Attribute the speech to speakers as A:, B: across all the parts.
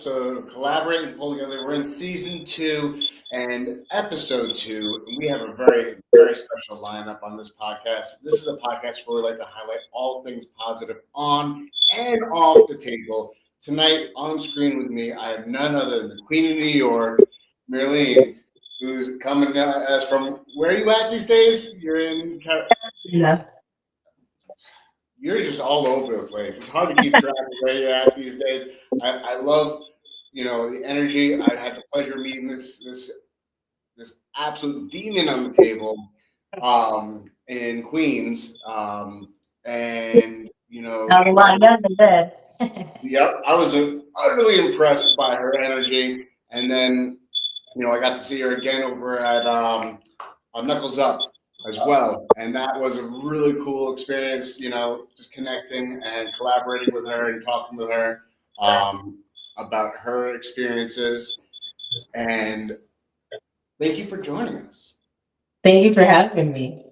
A: episode of Collaborate and Pull Together. We're in season 2 and episode 2, and we have a very, very special lineup on this podcast. This is a podcast where we like to highlight all things positive on and off the table. Tonight, on screen with me, I have none other than the Queen of New York, Marlene, who's coming us from, where are you at these days? You're in...
B: Yeah.
A: You're just all over the place. It's hard to keep track of where you're at these days. I love, the energy. I had the pleasure of meeting this absolute demon on the table in Queens. And,
B: I'm lying down in bed.
A: Yep, I was utterly impressed by her energy. And then, I got to see her again over at Knuckles Up as well, and that was a really cool experience, just connecting and collaborating with her and talking with her about her experiences. And thank you for joining us.
B: Thank you for having me.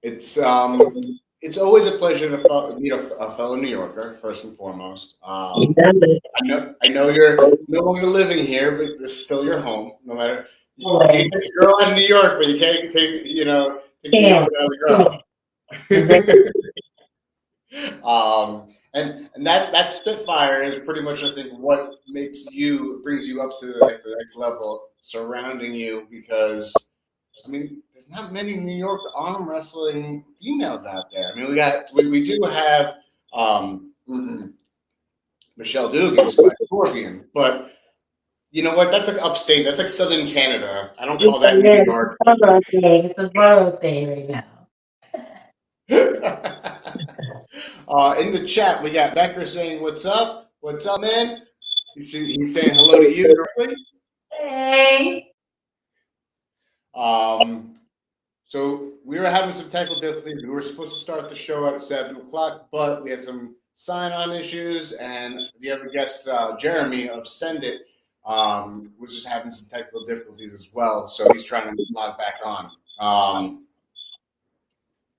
A: It's always a pleasure to meet a fellow New Yorker, first and foremost. I know you're no longer living here, but this is still your home, no matter. You're out of New York, but you can't take New York out of the girl. And that Spitfire is pretty much, I think, what brings you up to the next level surrounding you, because there's not many New York arm wrestling females out there. We do have Michelle Dugan's by Scorpion, but you know what? That's like upstate. That's like Southern Canada. I don't call that New York.
B: It's a borough thing right
A: now. In the chat, we got Becker saying, "What's up? What's up, man?" He's saying hello to you directly.
B: Hey.
A: So we were having some technical difficulties. We were supposed to start the show at 7:00, but we had some sign-on issues, and the other guest, Jeremy of Send It, was just having some technical difficulties as well, so he's trying to log back on.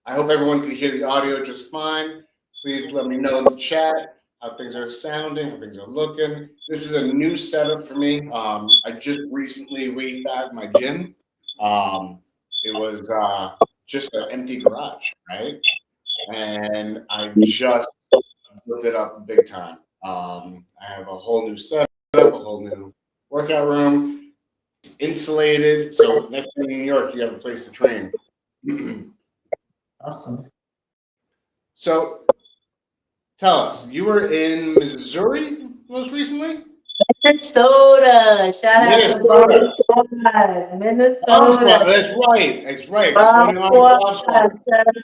A: I hope everyone can hear the audio just fine. Please let me know in the chat how things are sounding, how things are looking. This is a new setup for me. I just recently refabbed my gym. It was just an empty garage, right? And I just built it up big time. I have a whole new setup, a whole new workout room, insulated. So next time in New York, you have a place to train.
B: Awesome.
A: So tell us, you were in Missouri most recently?
B: Minnesota. Shout out to Minnesota.
A: That's right. That's right.
B: Shout out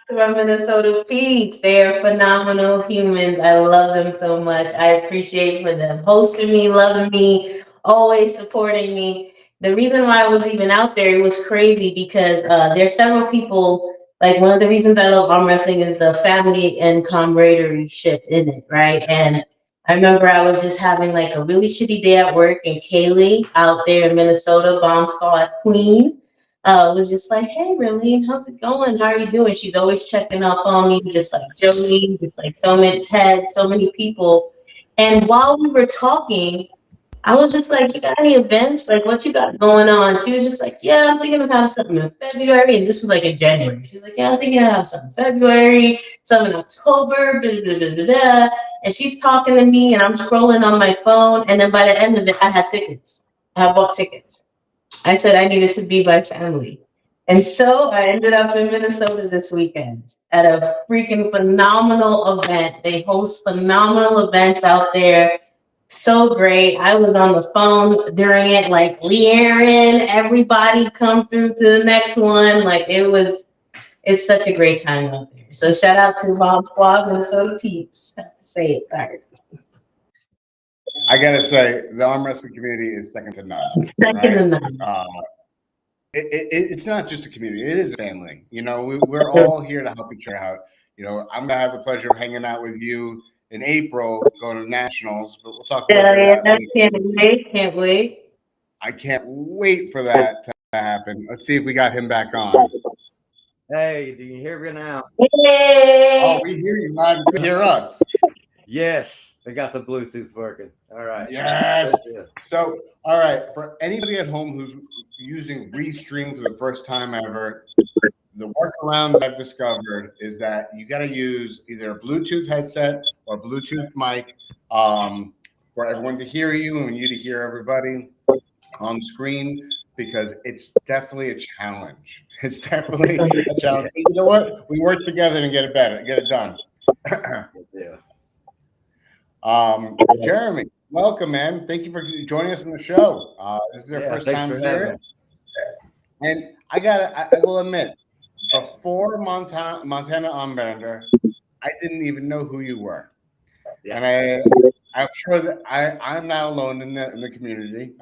B: to our Minnesota peeps. They are phenomenal humans. I love them so much. I appreciate for them hosting me, loving me, always supporting me. The reason why I was even out there, it was crazy because there's several people. Like, one of the reasons I love arm wrestling is the family and camaraderie ship in it, right? And I remember I was just having like a really shitty day at work, and Kaylee out there in Minnesota, Bomb Saw at Queen, was just like, "Hey, Marlene, how's it going? How are you doing?" She's always checking up on me, just like Joey, just like so many people. And while we were talking, I was just like, "You got any events? Like, what you got going on?" She was just like, "Yeah, I'm thinking of having something in February." And this was like in January. She's like, "Yeah, I'm thinking of having something in February, some in October, da, da, da, da, da." And she's talking to me, and I'm scrolling on my phone. And then by the end of it, I had tickets. I bought tickets. I said I needed to be by family. And so I ended up in Minnesota this weekend at a freaking phenomenal event. They host phenomenal events out there. So great. I was on the phone during it, like, Leerin, everybody come through to the next one. Like, it's such a great time out there. So shout out to Bomb Squad, Minnesota peeps. I have to say it, sorry.
A: I gotta say, the arm wrestling community is second to none.
B: Second to none.
A: It's not just a community; it is a family. We're all here to help each other out. I'm gonna have the pleasure of hanging out with you in April, going to Nationals, but we'll talk about that.
B: Can't wait.
A: I can't wait for that to happen. Let's see if we got him back on.
C: Hey, do you hear me now?
B: Hey.
A: Oh, we hear you loud. You hear us?
C: Yes. We got the Bluetooth working. All right.
A: Yes.
C: Yeah.
A: So, all right, for anybody at home who's using Restream for the first time ever, the workarounds I've discovered is that you got to use either a Bluetooth headset or a Bluetooth mic for everyone to hear you and you to hear everybody on screen, because it's definitely a challenge. It's definitely a challenge. You know what? We work together to get it better, get it done.
C: Yeah.
A: Jeremy, welcome, man. Thank you for joining us on the show. This is our first
C: thanks
A: time
C: for
A: here.
C: having me.
A: And I will admit, before Montana Armbender, I didn't even know who you were.
C: Yeah.
A: And I'm sure that I'm not alone in the community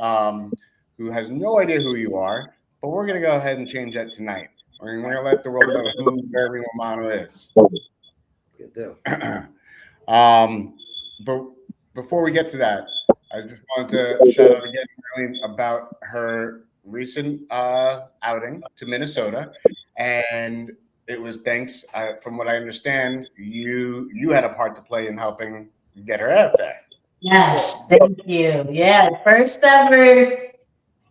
A: who has no idea who you are, but we're going to go ahead and change that tonight. We're going to let the world know who Jeremy Romano is.
C: Good deal.
A: But before we get to that, I just wanted to shout out again Marlene about her recent outing to Minnesota, and it was thanks, from what I understand, you had a part to play in helping get her out there.
B: Yes, thank you. Yeah, first ever.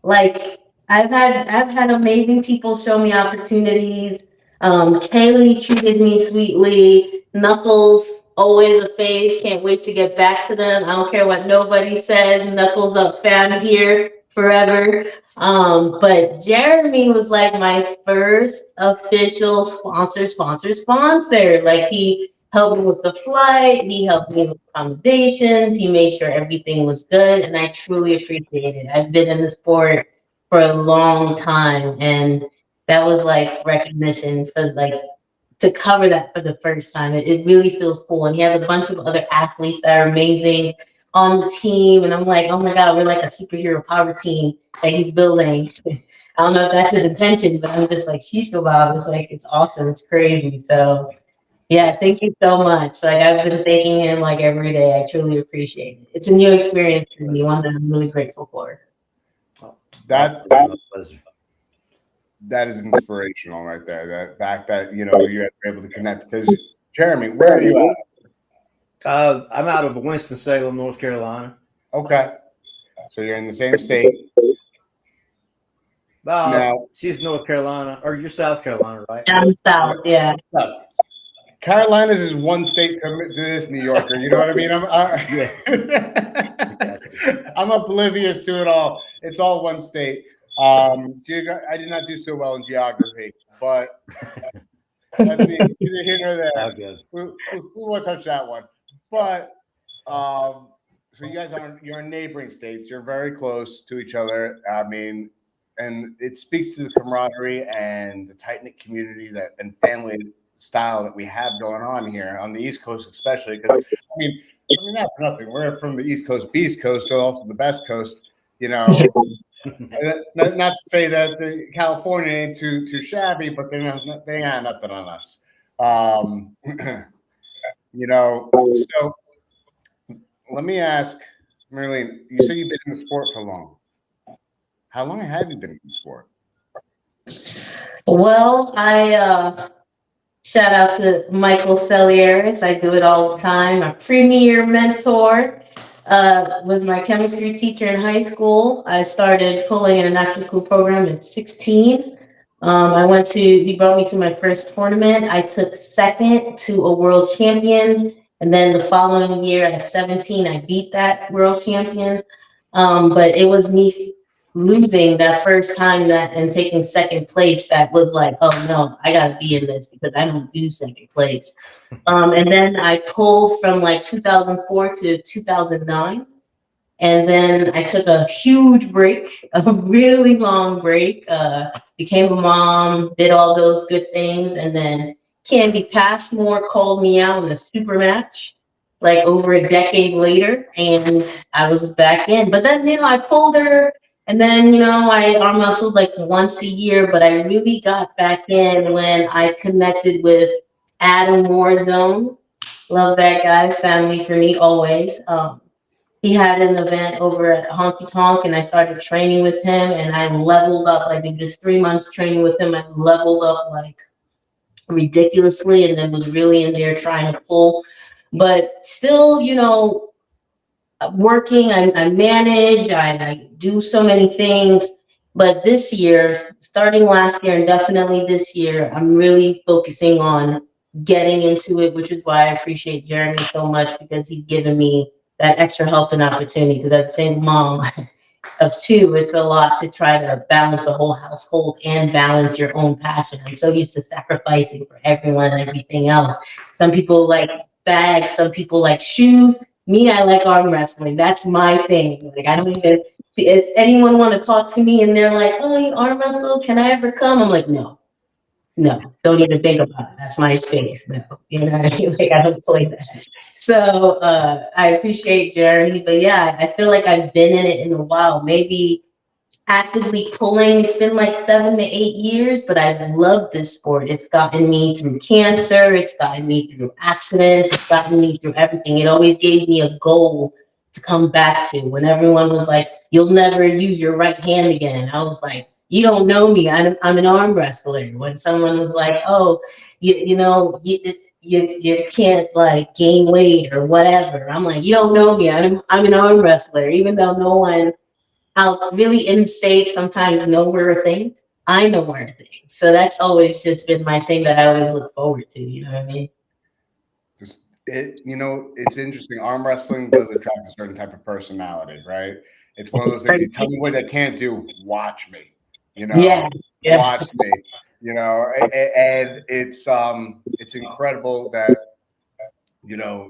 B: Like I've had amazing people show me opportunities. Kaylee treated me sweetly. Knuckles, always a fave. Can't wait to get back to them. I don't care what nobody says. Knuckles up fan here forever. But Jeremy was like my first official sponsor. Like he helped me with the flight. He helped me with accommodations. He made sure everything was good, and I truly appreciate it. I've been in the sport for a long time, and that was like recognition for like to cover that for the first time. It really feels cool. And he has a bunch of other athletes that are amazing on the team, and I'm like, oh my god, we're like a superhero power team that he's building. I don't know if that's his intention, but I'm just like, sheesh kebab. It's like it's awesome. It's crazy. So. Yeah, thank you so much. Like I've been thanking him like every day. I truly appreciate it. It's a new experience for me, one that I'm really grateful for.
A: That is inspirational right there. That fact that you're able to connect. Because Jeremy, where are you at?
C: I'm out of Winston-Salem, North Carolina.
A: Okay, so you're in the same state.
C: Now she's North Carolina, or you're South Carolina, right?
B: I'm South, yeah.
A: Carolinas is one state to this New Yorker. You know what I mean? I'm oblivious to it all. It's all one state. I did not do so well in geography, but that's neither here nor there. We won't touch that one. But so you guys you're in neighboring states. You're very close to each other. I mean, and it speaks to the camaraderie and the tight-knit community and family style that we have going on here on the East Coast, especially because I mean, not for nothing. We're from the East Coast, Beast Coast, so also the best coast. Not to say that the California ain't too shabby, but they got nothing on us. So let me ask, Marlene. You say you've been in the sport for long. How long have you been in the sport?
B: Well, I shout out to Michael Celieres. I do it all the time. My premier mentor was my chemistry teacher in high school. I started pulling in an after-school program at 16. He brought me to my first tournament. I took second to a world champion. And then the following year at 17, I beat that world champion. But it was me losing that first time and taking second place that was like, oh no, I gotta be in this because I don't do second place. And then I pulled from like 2004 to 2009. And then I took a huge break, a really long break, became a mom, did all those good things. And then Candy Passmore called me out in a super match, like over a decade later. And I was back in. But then, I pulled her. And then, I arm wrestled like once a year. But I really got back in when I connected with Adam Warzone. Love that guy. Family for me always. He had an event over at Honky Tonk, and I started training with him, and I leveled up. I did just 3 months training with him. I leveled up like ridiculously, and then was really in there trying to pull. But still, working, I manage, I do so many things. But this year, starting last year and definitely this year, I'm really focusing on getting into it, which is why I appreciate Jeremy so much because he's given me that extra help and opportunity. Because as a single mom of two, it's a lot to try to balance a whole household and balance your own passion. I'm so used to sacrificing for everyone and everything else. Some people like bags, some people like shoes. Me, I like arm wrestling. That's my thing. Like I don't even if anyone want to talk to me and they're like, "Oh, you arm wrestle? Can I ever come?" I'm like, "No, no, don't even think about it. That's my space." No, you know, what I mean? Like I don't play that. So I appreciate Jeremy, but yeah, I feel like I've been in it in a while. Maybe actively pulling. It's been like 7 to 8 years, but I've loved this sport. It's gotten me through cancer. It's gotten me through accidents. It's gotten me through everything. It always gave me a goal to come back to. When everyone was like, "You'll never use your right hand again," I was like, "You don't know me. I'm an arm wrestler." When someone was like, "Oh, you can't like gain weight or whatever," I'm like, "You don't know me. I'm an arm wrestler." Even though no one out really in state sometimes know we're a thing. I know we're a thing. So that's always just been my thing that I always look forward to. You know what I mean?
D: It's interesting. Arm wrestling does attract a certain type of personality, right? It's one of those things. You tell me what I can't do, watch me.
B: Yeah.
D: Watch me. And it's incredible that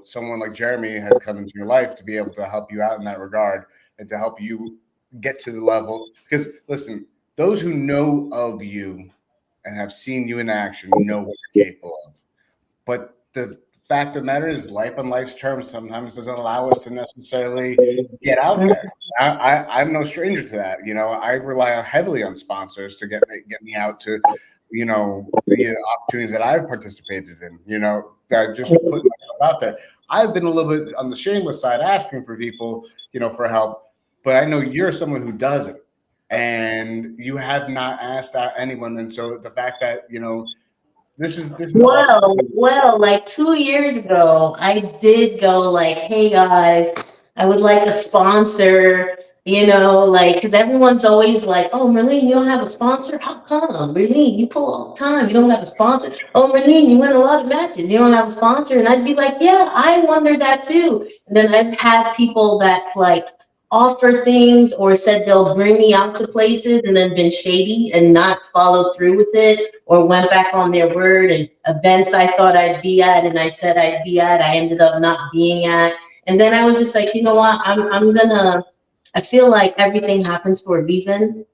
D: someone like Jeremy has come into your life to be able to help you out in that regard and to help you get to the level. Because listen, those who know of you and have seen you in action know what you're capable of. But the fact of the matter is, life on life's terms sometimes doesn't allow us to necessarily get out there. I'm no stranger to that. I rely heavily on sponsors to get me out to, the opportunities that I've participated in. That just put myself out there. I've been a little bit on the shameless side, asking for people, for help. But I know you're someone who doesn't, and you have not asked out anyone. And so the fact that this is awesome.
B: Well, like 2 years ago, I did go like, "Hey guys, I would like a sponsor." Like, because everyone's always like, "Oh, Marlene, you don't have a sponsor? How come? Marlene, you pull all the time. You don't have a sponsor. Oh, Marlene, you win a lot of matches. You don't have a sponsor." And I'd be like, "Yeah, I wonder that too." And then I've had people that's like offer things or said they'll bring me out to places and then been shady and not followed through with it or went back on their word, and events I thought I'd be at and I said I'd be at, I ended up not being at. And then I was just like, you know what, I feel like everything happens for a reason.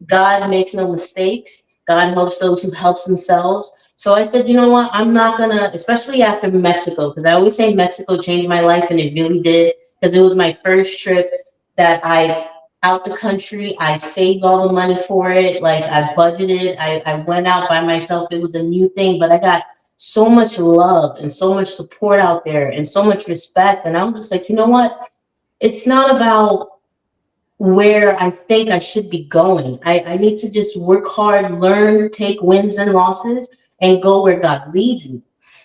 B: God makes no mistakes. God helps those who helps themselves. So I said, you know what, I'm not gonna, especially after Mexico, because I always say Mexico changed my life, and it really did, because it was my first trip that I out the country. I saved all the money for it. Like I budgeted. I went out by myself. It was a new thing, but I got so much love and so much support out there and so much respect. And I'm just like, you know what? It's not about where I think I should be going. I need to just work hard, learn, take wins and losses, and go where God leads me.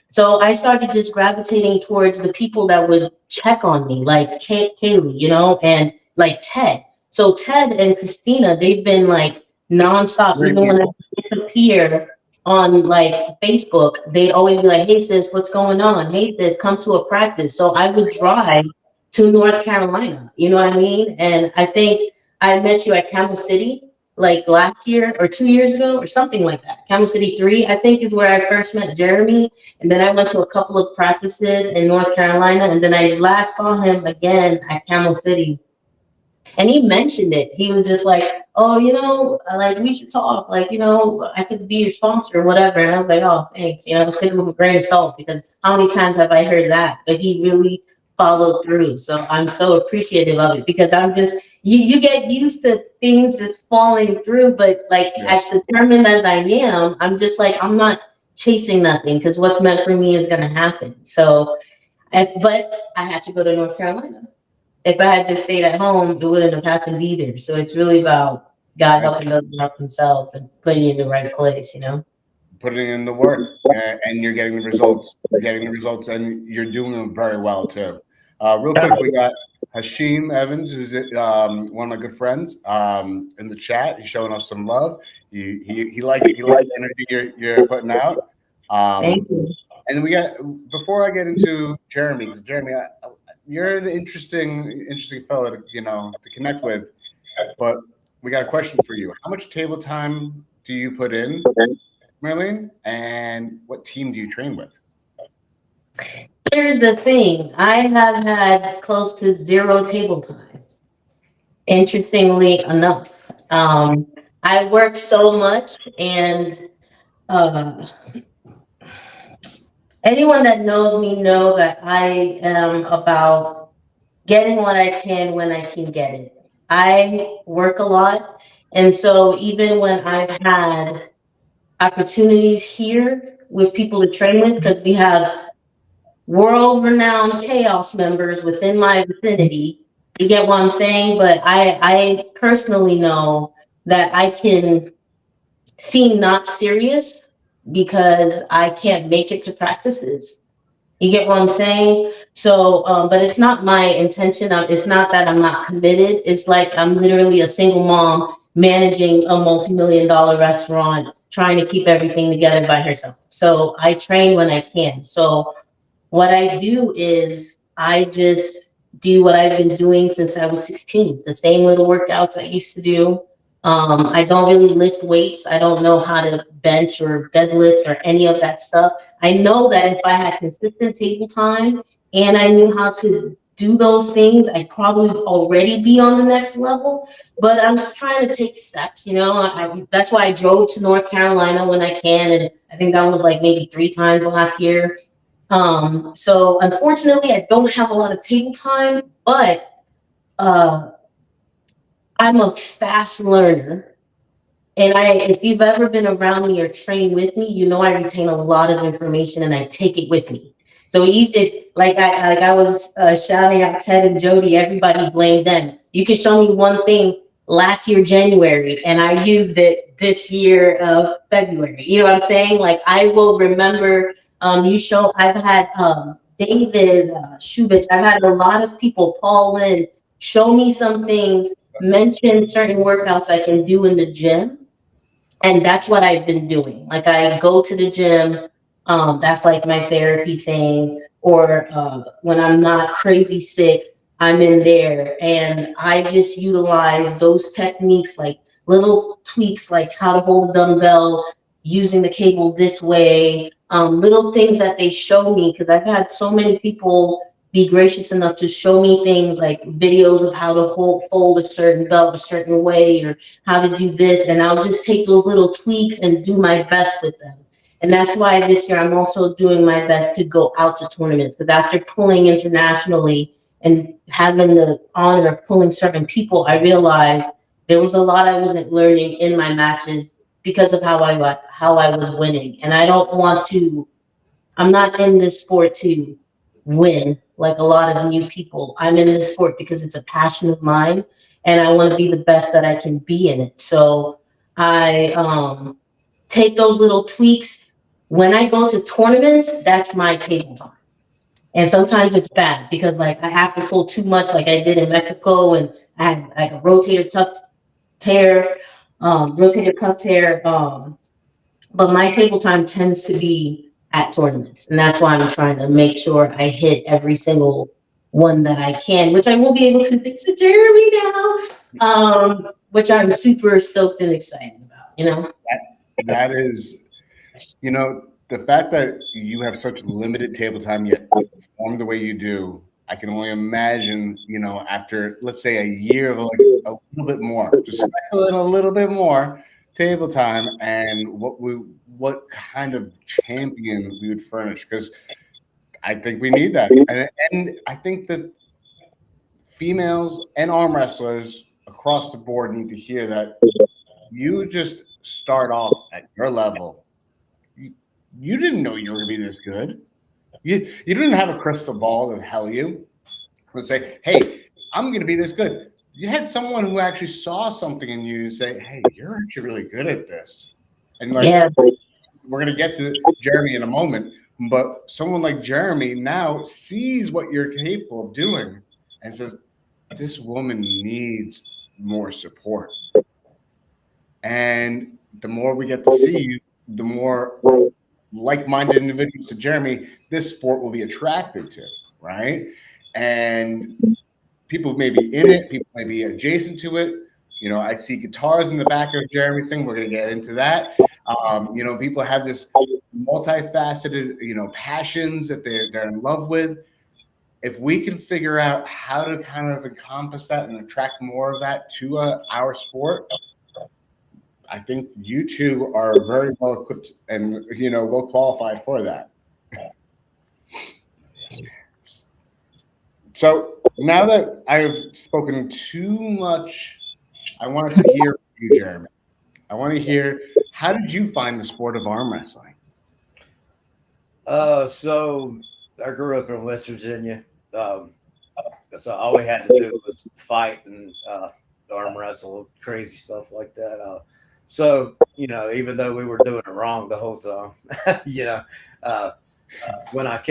B: So I started just gravitating towards the people that would check on me, like Kaylee, and like Ted. So Ted and Christina, they've been like nonstop. Even when I disappear on like Facebook, they'd always be like, "Hey sis, what's going on? Hey sis, come to a practice." So I would drive to North Carolina, you know what I mean? And I think I met you at Camel City like last year or 2 years ago or something like that. Camel City 3, I think, is where I first met Jeremy. And then I went to a couple of practices in North Carolina. And then I last saw him again at Camel City. And he mentioned it. He was just like, "Oh, like we should talk. Like, I could be your sponsor or whatever." And I was like, "Oh, thanks." Take it with a grain of salt, because how many times have I heard that? But he really followed through. So I'm so appreciative of it, because I'm just, you get used to things just falling through. But like as determined as I am, I'm just like, I'm not chasing nothing, because what's meant for me is going to happen. So, but I had to go to North Carolina. If I had just stayed at home, it wouldn't have happened either. So it's really about God helping them help themselves and putting you in the right place,
D: Putting in the work, and you're getting the results. You're getting the results, and you're doing them very well too. Real quick, we got Hashim Evans, who's one of my good friends, in the chat. He's showing us some love. He likes the energy you're putting out.
B: Thank you.
D: And then we got, before I get into Jeremy, because Jeremy, you're an interesting fellow to connect with. But we got a question for you. How much table time do you put in, Marlene? And what team do you train with?
B: Here's the thing. I have had close to 0 table time. Interestingly enough, I work so much, and anyone that knows me know that I am about getting what I can when I can get it. I work a lot, and so even when I've had opportunities here with people to train with, because we have world-renowned chaos members within my vicinity. You get what I'm saying? But I personally know that I can seem not serious because I can't make it to practices. You get what I'm saying? So, but it's not my intention. It's not that I'm not committed. It's like I'm literally a single mom managing a multi-million-dollar restaurant, trying to keep everything together by herself. So I train when I can. So what I do is I just do what I've been doing since I was 16, the same little workouts I used to do. I don't really lift weights. I don't know how to bench or deadlift or any of that stuff. I know that if I had consistent table time and I knew how to do those things, I'd probably already be on the next level. But I'm trying to take steps, that's why I drove to North Carolina when I can. And I think that was like maybe 3 times last year. So unfortunately, I don't have a lot of table time, but I'm a fast learner. And if you've ever been around me or trained with me, I retain a lot of information and I take it with me. So if I was shouting out Ted and Jody, everybody blamed them. You can show me one thing last year, January, and I used it this year of February. You know what I'm saying? Like I will remember. I've had David Shubich. I've had a lot of people, Paul Lynn, show me some things, mention certain workouts I can do in the gym. And that's what I've been doing. Like I go to the gym. That's like my therapy thing. Or when I'm not crazy sick, I'm in there. And I just utilize those techniques, like little tweaks, like how to hold a dumbbell, using the cable this way, little things that they show me, because I've had so many people be gracious enough to show me things like videos of how to fold a certain belt a certain way or how to do this. And I'll just take those little tweaks and do my best with them. And that's why this year I'm also doing my best to go out to tournaments, because after pulling internationally and having the honor of pulling certain people, I realized there was a lot I wasn't learning in my matches because of how I was winning. And I'm not in this sport to win like a lot of new people. I'm in this sport because it's a passion of mine and I want to be the best that I can be in it. So I take those little tweaks. When I go to tournaments, that's my table time. And sometimes it's bad because like I have to pull too much like I did in Mexico, and I had like a rotator cuff tear. But my table time tends to be at tournaments. And that's why I'm trying to make sure I hit every single one that I can, which I will be able to thanks to Jeremy now, which I'm super stoked and excited about,
D: That is, the fact that you have such limited table time yet perform the way you do, I can only imagine, after, let's say, a year of like a little bit more, just a little bit more table time, and what kind of champion we would furnish, because I think we need that. And I think that females and arm wrestlers across the board need to hear that you just start off at your level. You didn't know you were going to be this good. You didn't have a crystal ball to tell you to say, hey, I'm going to be this good. You had someone who actually saw something in you and say, hey, you're actually really good at this. And we're going to get to Jeremy in a moment, But someone like Jeremy now sees what you're capable of doing and says, this woman needs more support. And the more we get to see you, the more like-minded individuals to Jeremy this sport will be attracted to, right? And people may be in it, people may be adjacent to it. You know, I see guitars in the back of Jeremy's thing. We're going to get into that. You know, people have this multifaceted, you know, passions that they're in love with. If we can figure out how to kind of encompass that and attract more of that to our sport, I think you two are very well equipped and, you know, well qualified for that. So now that I've spoken too much, I wanted to hear from you, Jeremy. I want to hear, how did you find the sport of arm wrestling?
C: So I grew up in West Virginia. So all we had to do was fight and arm wrestle, crazy stuff like that. So, you know, even though we were doing it wrong the whole time, you know, when I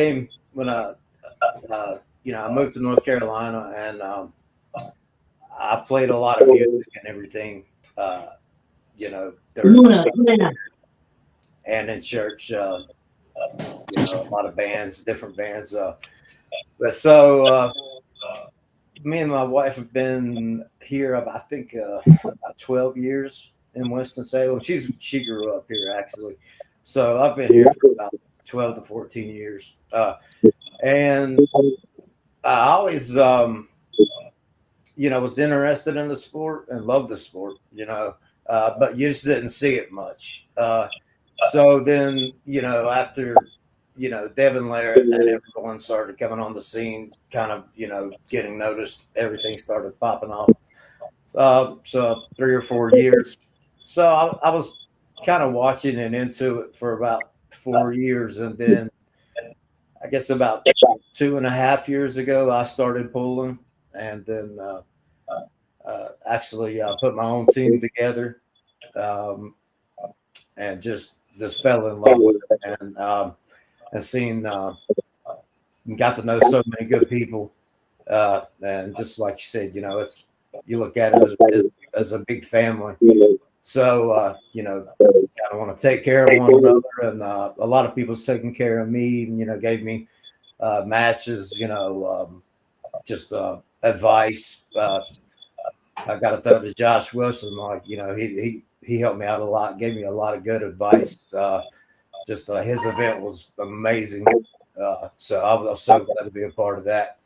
C: moved to North Carolina, and I played a lot of music and everything, you know, and in church, you know, a lot of bands, different bands. But so me and my wife have been here, I think, about 12 years in Winston-Salem. She grew up here, actually. So I've been here for about 12 to 14 years. And I always, you know, was interested in the sport and loved the sport, you know, but you just didn't see it much. So then, you know, after, you know, Devin Laird and everyone started coming on the scene, kind of, you know, getting noticed, everything started popping off. So 3 or 4 years. So I was kind of watching and into it for about 4 years. And then I guess about 2.5 years ago, I started pulling, and then actually put my own team together, and just fell in love with it, and seen, got to know so many good people, and just like you said, you know, you look at it as a big family. So, you know, kind of want to take care of one another, and a lot of people's taking care of me, and, you know, gave me matches, you know, just advice. I got to throw to Josh Wilson, like, you know, he helped me out a lot, gave me a lot of good advice. Just his event was amazing. So I was so glad to be a part of that.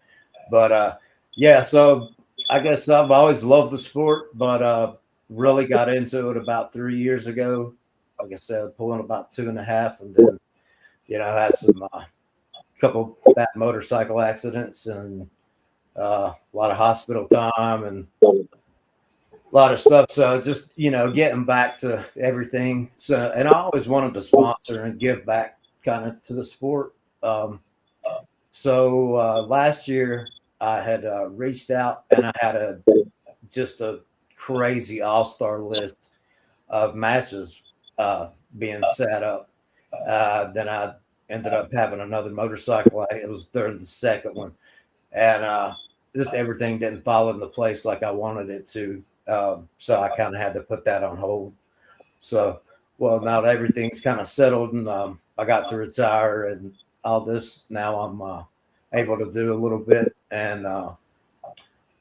C: But yeah, so I guess I've always loved the sport, but really got into it about 3 years ago. Like I said, pulling about 2.5, and then, you know, had some couple bad motorcycle accidents, and a lot of hospital time and a lot of stuff. So just, you know, getting back to everything. So, and I always wanted to sponsor and give back kind of to the sport. So last year I had reached out, and I had just a crazy all-star list of matches being set up. Then I ended up having another motorcycle. It was the second one, and just everything didn't fall into place like I wanted it to. So I kind of had to put that on hold. So, well, now that everything's kind of settled, and I got to retire and all this, now I'm able to do a little bit, and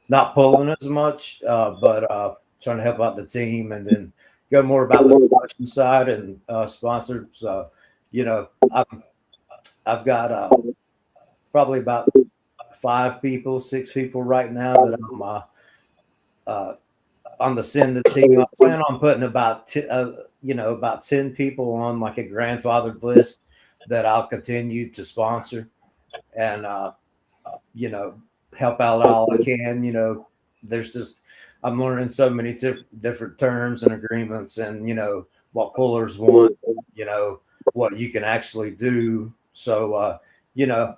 C: not pulling as much, but trying to help out the team, and then go more about the production side and sponsored. So, you know, I've got probably about 6 people right now that I'm on the Send It team. I plan on putting about 10 people on like a grandfathered list that I'll continue to sponsor, and you know, help out all I can. You know, I'm learning so many different terms and agreements, and, you know, what pullers want, you know, what you can actually do. So, you know,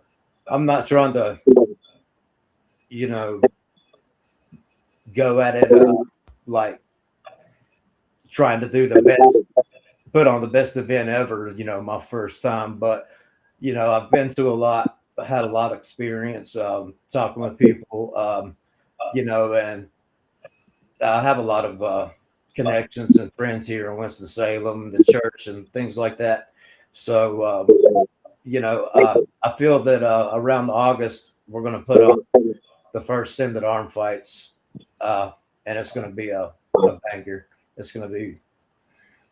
C: I'm not trying to, you know, go at it like trying to do the best, put on the best event ever, you know, my first time. But I've been to a lot, had a lot of experience talking with people, and I have a lot of connections and friends here in Winston-Salem, the church, and things like that. So, I feel that around August, we're going to put on the first Send It Armfights, and it's going to be a banger. It's going to be.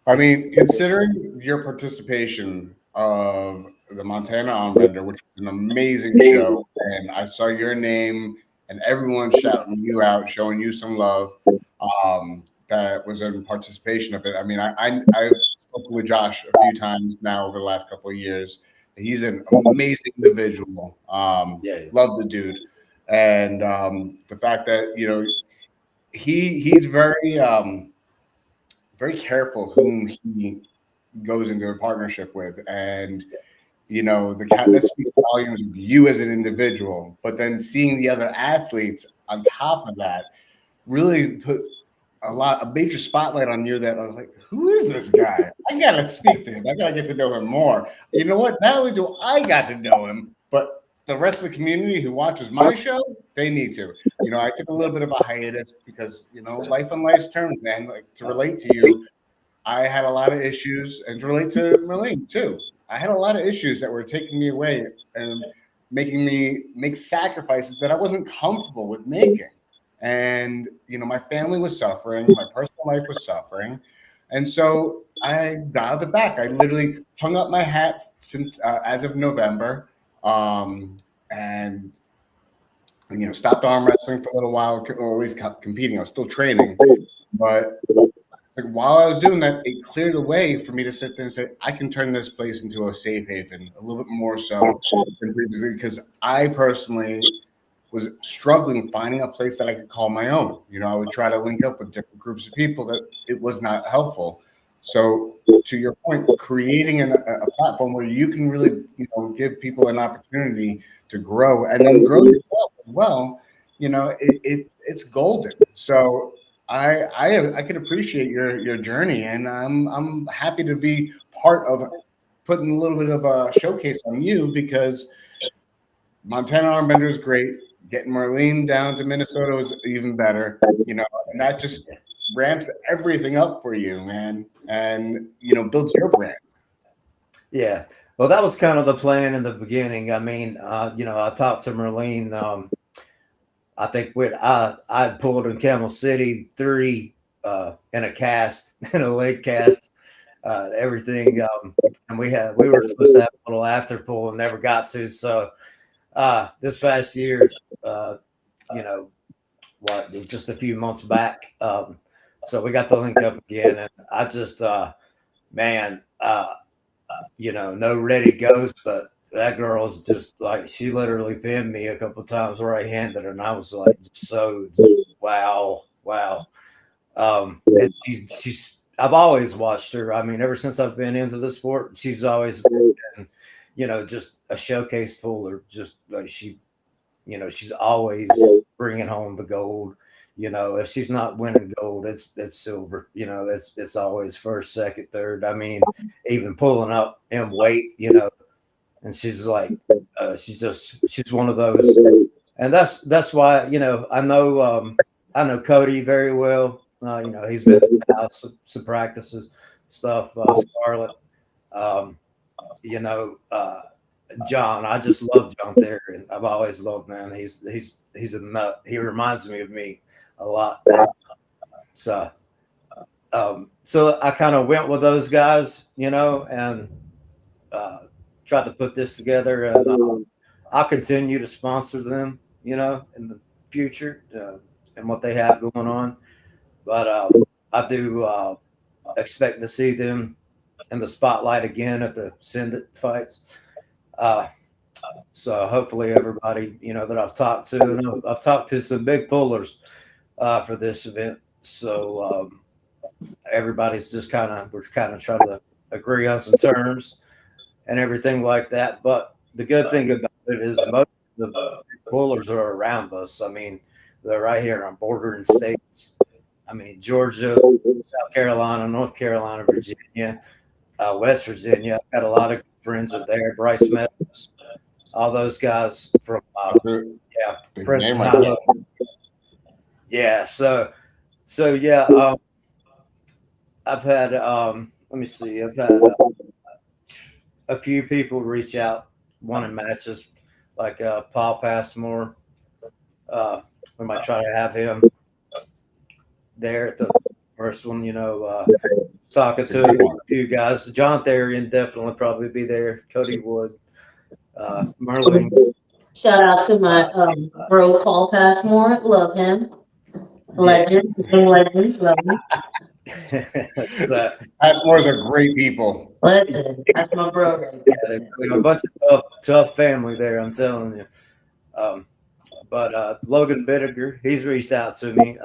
D: I mean, considering your participation of the Montana Armbender, which was an amazing show, and I saw your name and everyone shouting you out, showing you some love, that was in participation of it. I mean, I've spoken with Josh a few times now over the last couple of years. He's an amazing individual.
C: Yeah.
D: Love the dude, and the fact that he's very careful whom he goes into a partnership with, and that speaks volumes of you as an individual. But then seeing the other athletes on top of that really put a major spotlight on you. That I was like, who is this guy? I gotta speak to him. I gotta get to know him more. You know what? Not only do I got to know him, but the rest of the community who watches my show, they need to. I took a little bit of a hiatus because life on life's terms, man. Like, to relate to you, I had a lot of issues, and to relate to Marlene too. I had a lot of issues that were taking me away and making me make sacrifices that I wasn't comfortable with making. And my family was suffering, my personal life was suffering, and so I dialed it back. I literally hung up my hat since as of November, and stopped arm wrestling for a little while, or at least competing. I was still training, but like, while I was doing that, it cleared a way for me to sit there and say, I can turn this place into a safe haven a little bit more so than previously, because I personally was struggling finding a place that I could call my own. I would try to link up with different groups of people that it was not helpful. So to your point, creating a platform where you can really, give people an opportunity to grow and then grow yourself as well, it's golden. So I can appreciate your journey, and I'm happy to be part of putting a little bit of a showcase on you, because Montana Armbender is great. Getting Marlene down to Minnesota was even better, and that just ramps everything up for you, man, and builds your brand.
C: Yeah. Well, that was kind of the plan in the beginning. I mean, I talked to Marlene. I think I pulled in Camel City 3 in a cast, in a leg cast, everything. And we were supposed to have a little after pull and never got to. So this past year, just a few months back, so we got to link up again, and I just, man, no ready goes, but that girl's just like, she literally pinned me a couple of times right-handed, and I was like, so wow. And she's I've always watched her. I mean, ever since I've been into the sport, she's always been, just a showcase puller. Just like she's always bringing home the gold. If she's not winning gold, it's silver. It's always first, second, third. I mean, even pulling up in weight, and she's like, she's one of those, and that's why I know Cody very well. He's been to the house, some practices, stuff. Scarlett, John. I just love John there, and I've always loved, man. He's a nut. He reminds me of me a lot. So I kind of went with those guys, and tried to put this together, and I'll continue to sponsor them, in the future, and what they have going on. But I do expect to see them in the spotlight again at the Send It fights. So hopefully everybody, that I've talked to, and I've talked to some big pullers for this event. So everybody's just we're kind of trying to agree on some terms and everything like that. But the good thing about it is most of the pullers are around us. I mean, they're right here on bordering states. I mean, Georgia, South Carolina, North Carolina, Virginia, West Virginia. I've got a lot of friends are there. Bryce Meadows, all those guys from
D: That's a big
C: Preston
D: name right
C: High
D: there.
C: Hook. Yeah, so yeah, I've had let me see, I've had a few people reach out wanting matches, like Paul Passmore. We might try to have him there at the first one. Talking
D: It's a
C: to
D: good
C: a
D: one.
C: few guys. John Therian definitely probably be there. Cody Wood, Merlin.
B: Shout out to my bro Paul Passmore. Love him.
C: Yeah.
B: Legend. Love him.
C: So,
D: Passmores are great people.
B: Listen, that's my bro.
C: yeah, they're a bunch of tough family there. I'm telling you. But Logan Bittiger, he's reached out to me.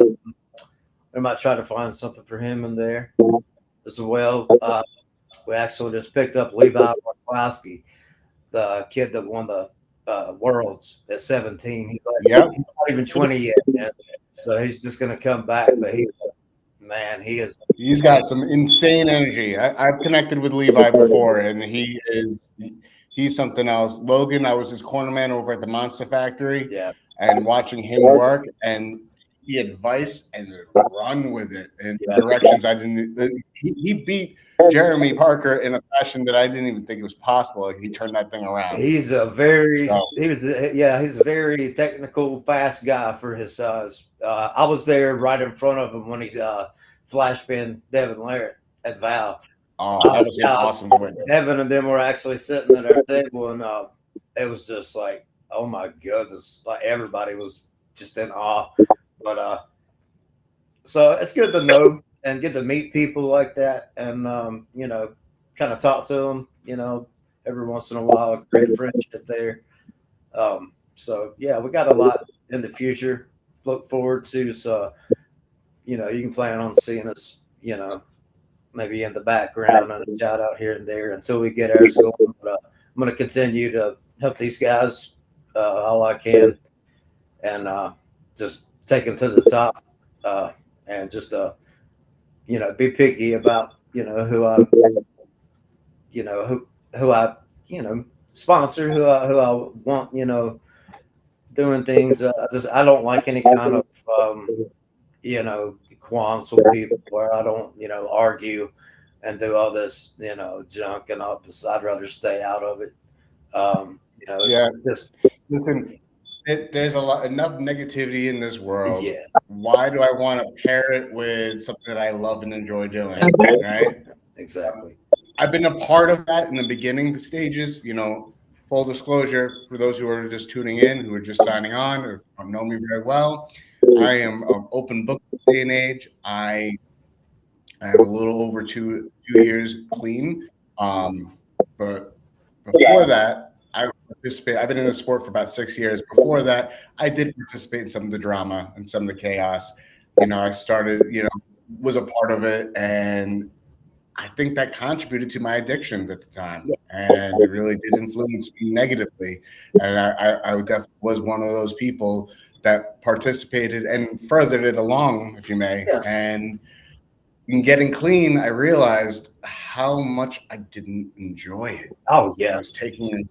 C: We might try to find something for him in there as well. We actually just picked up Levi Markowski, the kid that won the Worlds at 17. He's
D: Yep.
C: not even 20 yet, man. So he's just going to come back. But he is.
D: He's got some insane energy. I've connected with Levi before, and he's something else. Logan, I was his cornerman over at the Monster Factory,
C: Yeah.
D: and watching him work and the advice and run with it in directions I didn't. He beat Jeremy Parker in a fashion that I didn't even think it was possible. Like, he turned that thing around.
C: He's a very he's a very technical, fast guy for his size. I was there right in front of him when he's flash pinned Devin Larrett at Val.
D: Oh, that was awesome to witness.
C: Devin and them were actually sitting at our table, and it was just like, oh my goodness, like everybody was just in awe. But so it's good to know and get to meet people like that, and kind of talk to them, every once in a while. A great friendship there. So yeah, we got a lot in the future. Look forward to. So you can plan on seeing us, maybe in the background and a shout out here and there until we get ours going. But I'm going to continue to help these guys all I can, and just take them to the top, and just be picky about who I who I sponsor, who I want doing things. I don't like any kind of qualms with people where I don't argue and do all this junk and all this. I'd rather stay out of it. Just
D: listen. There's enough negativity in this world.
C: Yeah.
D: Why do I want to pair it with something that I love and enjoy doing? Right?
C: Exactly.
D: I've been a part of that in the beginning stages. Full disclosure for those who are just tuning in, who are just signing on, or don't know me very well. I am an open book this day and age. I am a little over two years clean. But before that, I've been in the sport for about 6 years. Before that, I did participate in some of the drama and some of the chaos. I started, was a part of it, and I think that contributed to my addictions at the time, and it really did influence me negatively. And I definitely was one of those people that participated and furthered it along, if you may.
C: Yeah.
D: And in getting clean, I realized how much I didn't enjoy it.
C: Oh yeah,
D: I was taking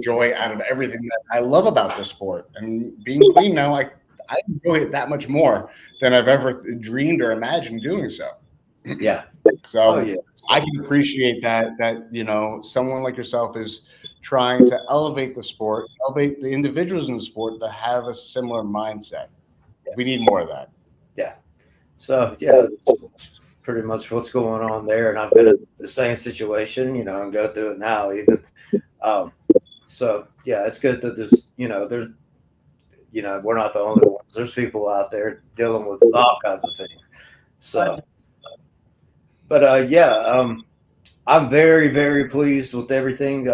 D: joy out of everything that I love about this sport, and being clean now, I enjoy it that much more than I've ever dreamed or imagined doing so.
C: Yeah.
D: So I can appreciate that someone like yourself is trying to elevate the sport, elevate the individuals in the sport that have a similar mindset. We need more of that.
C: Yeah. So that's pretty much what's going on there. And I've been in the same situation, and go through it now even. So yeah, it's good that there's we're not the only ones. There's people out there dealing with all kinds of things. So but I'm very, very pleased with everything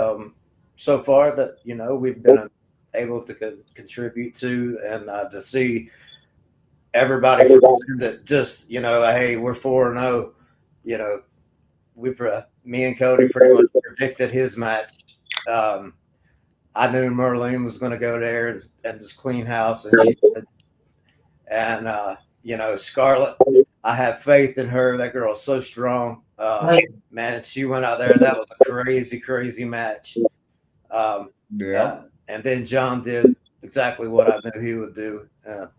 C: so far that we've been able to contribute to, and to see everybody that just hey, we're 4-0. Me and Cody pretty much predicted his match. I knew Merlin was going to go there and just clean house, and she did. And Scarlett, I have faith in her. That girl's so strong. Man, she went out there. That was a crazy, crazy match. And then John did exactly what I knew he would do. And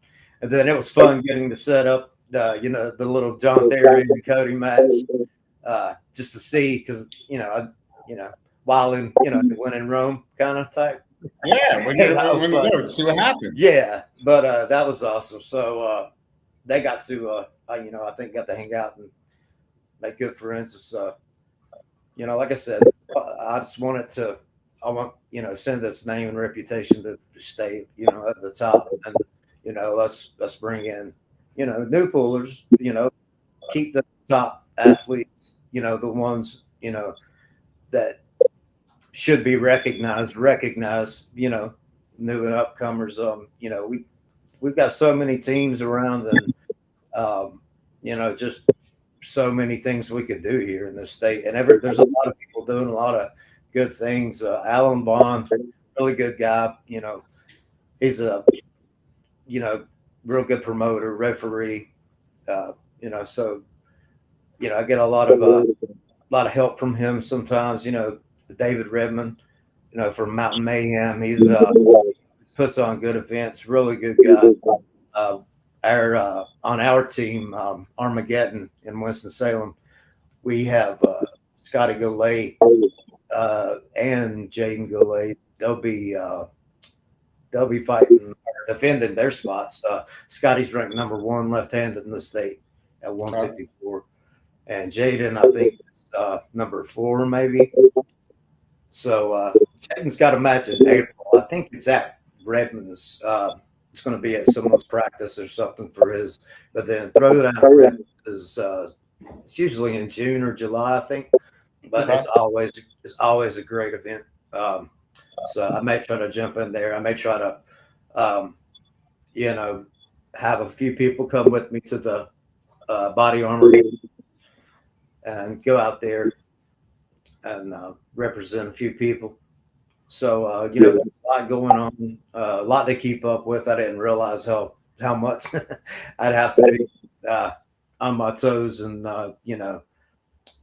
C: then it was fun getting to set up, the little John Theory and Cody match, just to see, because while when in Rome kind of type.
A: Yeah, when you go, see what happens.
C: Yeah, but that was awesome. So they got to, I think, got to hang out and make good friends. So, like I said, I just wanted to. I want send this name and reputation to stay at the top, and let's bring in new poolers, keep the top athletes, the ones that should be recognized, new and upcomers. We've got so many teams around, and just so many things we could do here in this state, and there's a lot of people doing a lot of good things. Alan Bond, really good guy. He's a real good promoter, referee. So I get a lot of help from him sometimes. David Redmond, from Mountain Mayhem. He's puts on good events. Really good guy. On our team, Armageddon in Winston-Salem, we have Scotty Golay and Jaden Golay. They'll be fighting, defending their spots. Scotty's ranked number 1 left-handed in the state at 154, and Jaden, I think, is number 4 maybe. So Jaden's got a match in April. I think it's at Redmond's. It's going to be at someone's practice or something for his. But then Throwdown at Redmond's is it's usually in June or July, I think. But it's always a great event. So I may try to jump in there. I may try to, have a few people come with me to the body armor and go out there and represent a few people. So, there's a lot going on, a lot to keep up with. I didn't realize how much I'd have to be on my toes and,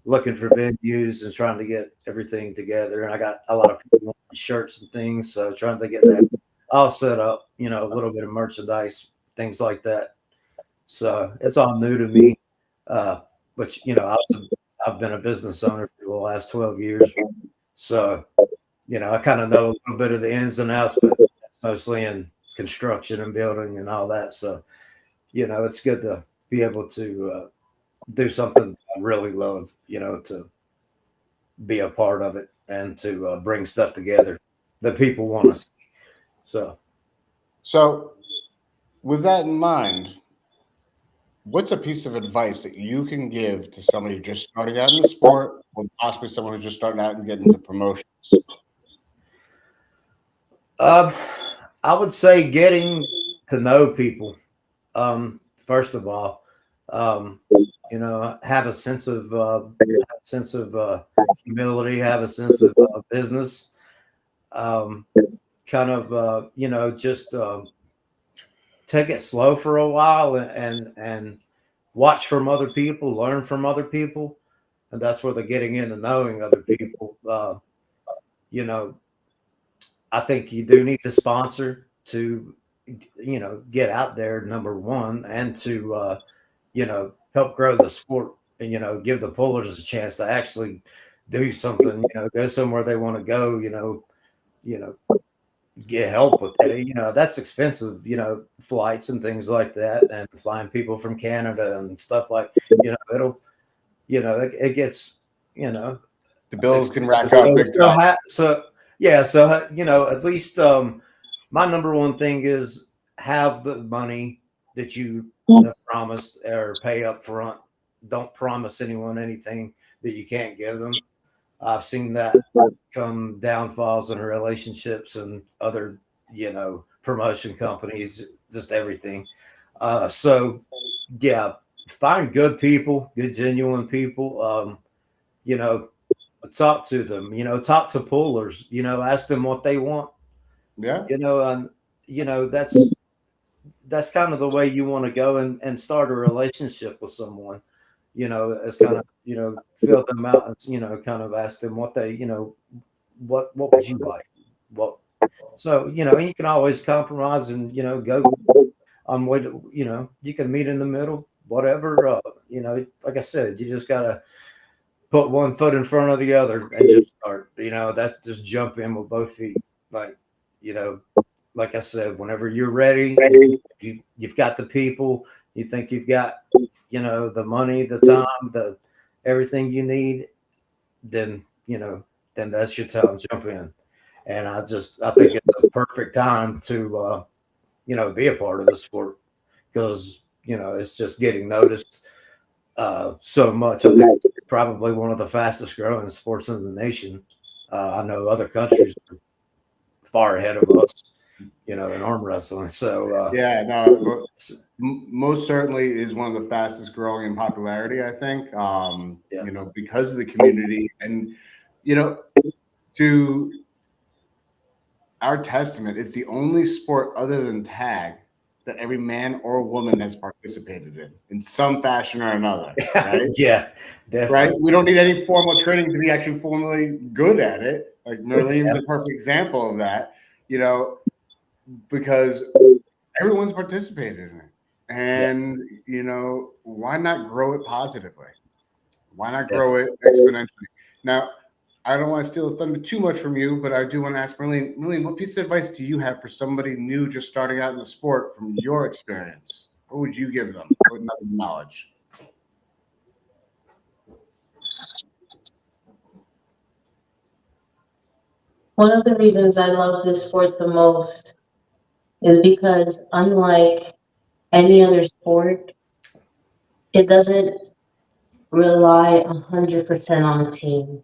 C: looking for venues and trying to get everything together. And I got a lot of people wanting shirts and things. So trying to get that all set up, a little bit of merchandise, things like that. So it's all new to me. But, I've been a business owner for the last 12 years. So, I kind of know a little bit of the ins and outs, but mostly in construction and building and all that. So, it's good to be able to do something I really love, to be a part of it and to bring stuff together that people want to see.
D: So with that in mind, what's a piece of advice that you can give to somebody just starting out in the sport, or possibly someone who's just starting out and getting into promotions?
C: I would say getting to know people. First of all, have a sense of humility, have a sense of business. Just take it slow for a while and watch from other people, learn from other people, and that's where they're getting into knowing other people. I think you do need to sponsor to, get out there, number one, and to, help grow the sport and, give the pullers a chance to actually do something, go somewhere they want to go, get help with it. That's expensive, flights and things like that, and flying people from Canada and stuff like, it gets,
D: the bills can rack up big time.
C: So at least my number one thing is have the money that you have promised or pay up front. Don't promise anyone anything that you can't give them. I've seen that come downfalls in relationships and other, promotion companies, just everything. Find good people, good, genuine people. Talk to them, talk to pullers, ask them what they want.
D: Yeah.
C: That's kind of the way you want to go and start a relationship with someone. it's kind of, fill them out and, kind of ask them what they, what would you like? What, so, and you can always compromise and, go on what, you can meet in the middle, whatever, like I said, you just got to put one foot in front of the other and just start, that's just jump in with both feet. Like, like I said, whenever you're ready, you've got the people, you think you've got, the money, the time, the everything you need, then, then that's your time, jump in. And I think it's a perfect time to, be a part of the sport because, it's just getting noticed so much. I think it's probably one of the fastest growing sports in the nation. I know other countries are far ahead of us, in arm wrestling. So
D: yeah, no, most certainly is one of the fastest growing in popularity, I think. Because of the community and, to our testament, it's the only sport other than tag that every man or woman has participated in some fashion or another. Right?
C: Yeah, definitely.
D: Right. We don't need any formal training to be actually formally good at it. Like Merlene's a perfect example of that, because everyone's participated in it. And, why not grow it positively? Why not grow it exponentially? Now, I don't want to steal the thunder too much from you, but I do want to ask Merlene. Merlene, what piece of advice do you have for somebody new just starting out in the sport from your experience? What would you give them with nothing knowledge?
B: One of the reasons I love this sport the most is because unlike any other sport, it doesn't rely 100% on the team.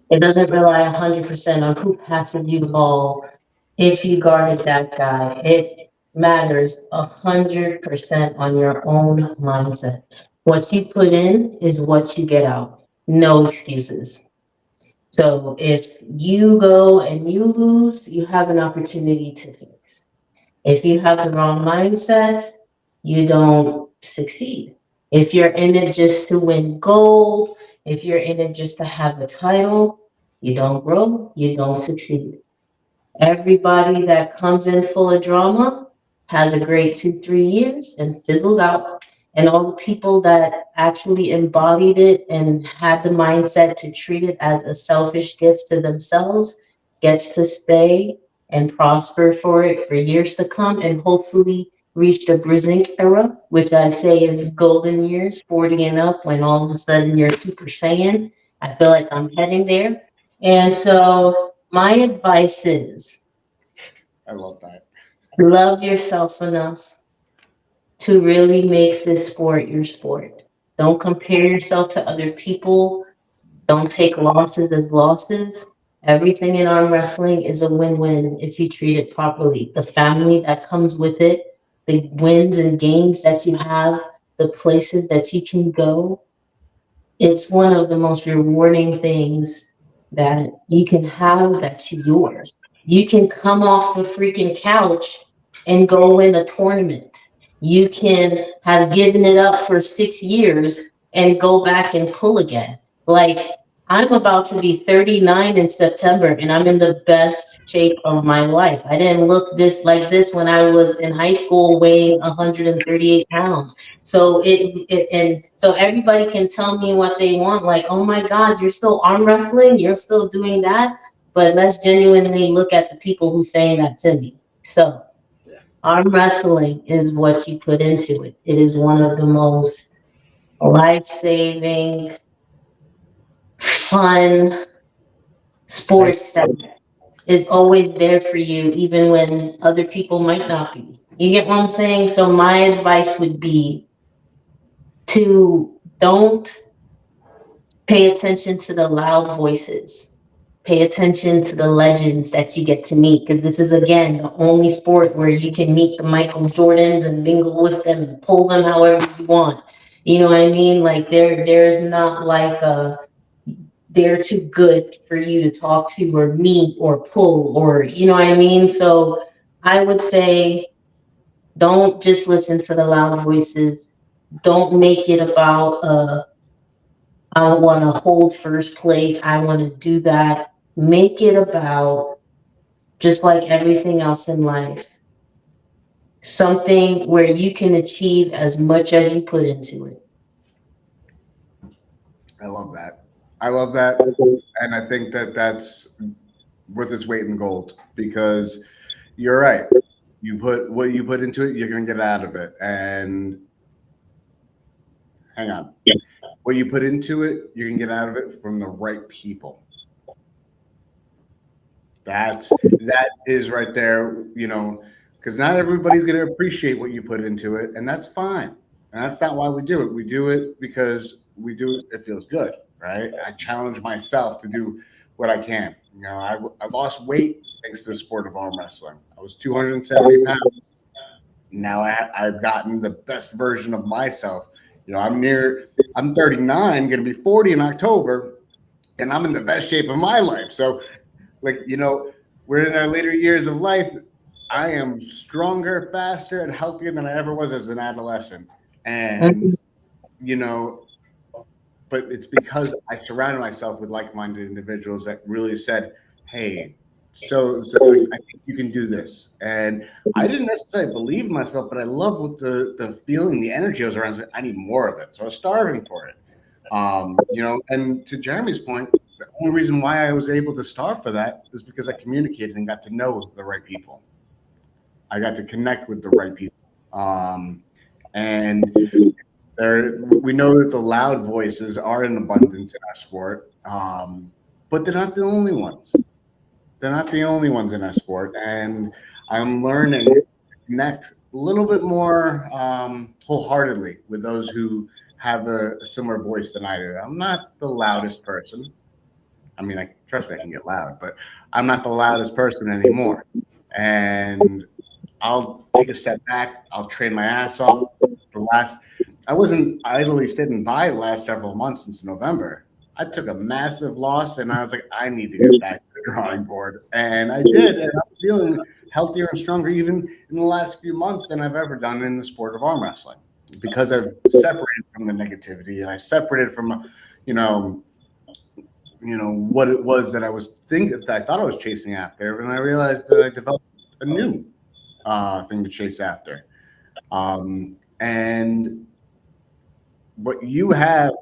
B: It doesn't rely 100% on who passes you the ball. If you guarded that guy, it matters 100% on your own mindset. What you put in is what you get out. No excuses. So if you go and you lose, you have an opportunity to fix. If you have the wrong mindset, you don't succeed. If you're in it just to win gold, if you're in it just to have a title, you don't grow, you don't succeed. Everybody that comes in full of drama has a great 2, 3 years and fizzles out. And all the people that actually embodied it and had the mindset to treat it as a selfish gift to themselves gets to stay and prosper for it for years to come and hopefully reach the Brzezinski era, which I say is golden years, 40 and up, when all of a sudden you're Super Saiyan. I feel like I'm heading there. And so my advice is
D: I love that.
B: love yourself enough to really make this sport your sport. Don't compare yourself to other people. Don't take losses as losses. Everything in arm wrestling is a win-win if you treat it properly. The family that comes with it, the wins and gains that you have, the places that you can go, it's one of the most rewarding things that you can have that's yours. You can come off the freaking couch and go win a tournament. You can have given it up for 6 years and go back and pull again. Like, I'm about to be 39 in September and I'm in the best shape of my life. I didn't look this when I was in high school weighing 138 pounds. So and so everybody can tell me what they want, like, oh my God, you're still arm wrestling, you're still doing that. But let's genuinely look at the people who saying that to me. So arm wrestling is what you put into it. It is one of the most life-saving, fun sports that is always there for you, even when other people might not be. You get what I'm saying? So my advice would be to don't pay attention to the loud voices. Pay attention to the legends that you get to meet, because this is, again, the only sport where you can meet the Michael Jordans and mingle with them and pull them however you want. You know what I mean? Like, there's not like they're too good for you to talk to or meet or pull, or, you know what I mean? So I would say don't just listen to the loud voices. Don't make it about I want to hold first place. I want to do that. Make it about, just like everything else in life, something where you can achieve as much as you put into it.
D: I love that. I love that. And I think that that's worth its weight in gold, because you're right. You put what you put into it, you're going to get out of it. And hang on. What you put into it, you can get out of it from the right people. That is right there, because not everybody's going to appreciate what you put into it, and that's fine. And that's not why we do it. We do it because it feels good, right? I challenge myself to do what I can. I lost weight thanks to the sport of arm wrestling. I was 270 pounds. Now I've gotten the best version of myself. I'm 39, going to be 40 in October, and I'm in the best shape of my life. So, we're in our later years of life. I am stronger, faster, and healthier than I ever was as an adolescent. And, but it's because I surrounded myself with like-minded individuals that really said, hey, so I think you can do this. And I didn't necessarily believe in myself, but I love what the feeling, the energy I was around. I need more of it. So I was starving for it. And to Jeremy's point, the only reason why I was able to starve for that is because I communicated and got to know the right people. I got to connect with the right people. And we know that the loud voices are in abundance in our sport, but they're not the only ones. They're not the only ones in our sport. And I'm learning to connect a little bit more wholeheartedly with those who have a similar voice than I do. I'm not the loudest person. I mean, trust me, I can get loud, but I'm not the loudest person anymore. And I'll take a step back. I'll train my ass off. I wasn't idly sitting by the last several months since November. I took a massive loss, and I was like, I need to get back to the drawing board. And I did, and I'm feeling healthier and stronger even in the last few months than I've ever done in the sport of arm wrestling, because I've separated from the negativity, and I separated from, what it was that I thought I was chasing after, and I realized that I developed a new thing to chase after. And what you have,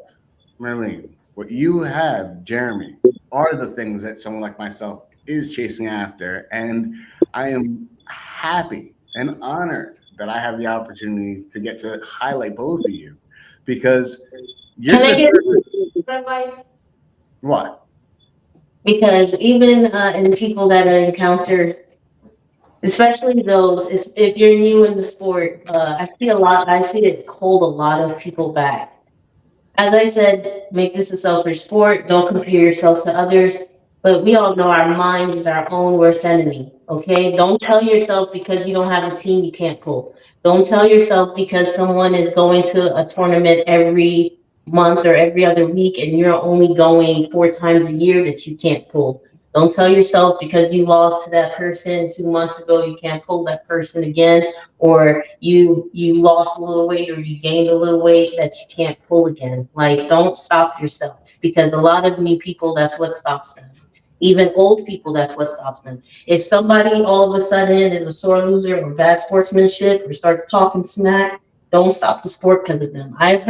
D: Marlene, what you have, Jeremy, are the things that someone like myself is chasing after. And I am happy and honored that I have the opportunity to get to highlight both of you, because you're
B: Can I get advice?
D: What?
B: Because even in people that I encountered, especially those, if you're new in the sport, I see it hold a lot of people back. As I said, make this a selfish sport. Don't compare yourself to others. But we all know our mind is our own worst enemy. Okay? Don't tell yourself because you don't have a team you can't pull. Don't tell yourself because someone is going to a tournament every month or every other week and you're only going 4 times a year that you can't pull. Don't tell yourself because you lost to that person 2 months ago, you can't pull that person again, or you lost a little weight or you gained a little weight that you can't pull again. Like, don't stop yourself, because a lot of new people, that's what stops them. Even old people, that's what stops them. If somebody all of a sudden is a sore loser or bad sportsmanship or start talking smack, don't stop the sport because of them. I've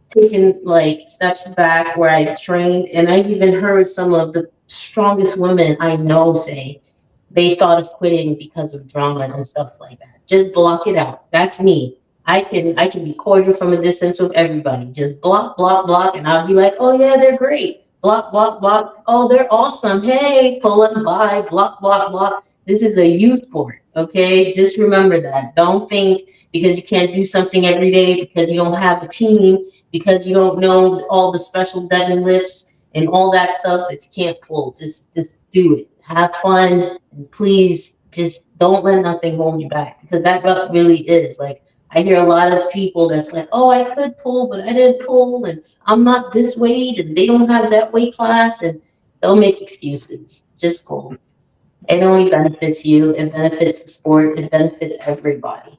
B: taken like steps back where I trained, and I've even heard some of the strongest women I know say they thought of quitting because of drama and stuff like that. Just block it out. That's me. I can be cordial from a distance with everybody. Just block, block, block, and I'll be like, oh yeah, they're great. Block, block, block. Oh, they're awesome. Hey, pull them by. Block, block, block. This is a youth sport. Okay, just remember that. Don't think because you can't do something every day, because you don't have a team, because you don't know all the special deadlifts lifts and all that stuff that you can't pull. Just do it. Have fun, and please just don't let nothing hold you back, because that really is like, I hear a lot of people that's like, oh, I could pull, but I didn't pull, and I'm not this weight, and they don't have that weight class, and they'll make excuses. Just pull. It only benefits you. It benefits the sport. It benefits everybody.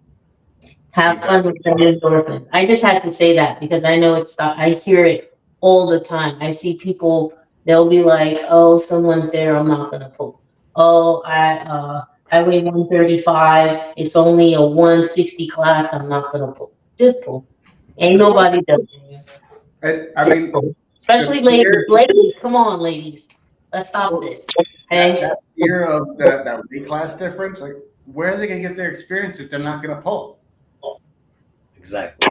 B: Have fun with the endorphins. I just had to say that because I know it's not, I hear it all the time. I see people, they'll be like, oh, someone's there, I'm not gonna pull. Oh, I weigh 135, it's only a 160 class, I'm not gonna pull. Just pull. Ain't nobody does it.
D: I
B: Just
D: mean,
B: pull. Especially
D: the
B: ladies.
D: fear,
B: Ladies, come on, ladies. Let's stop this. Okay?
D: that fear of that weight class difference, like where are they gonna get their experience if they're not gonna pull?
C: Exactly.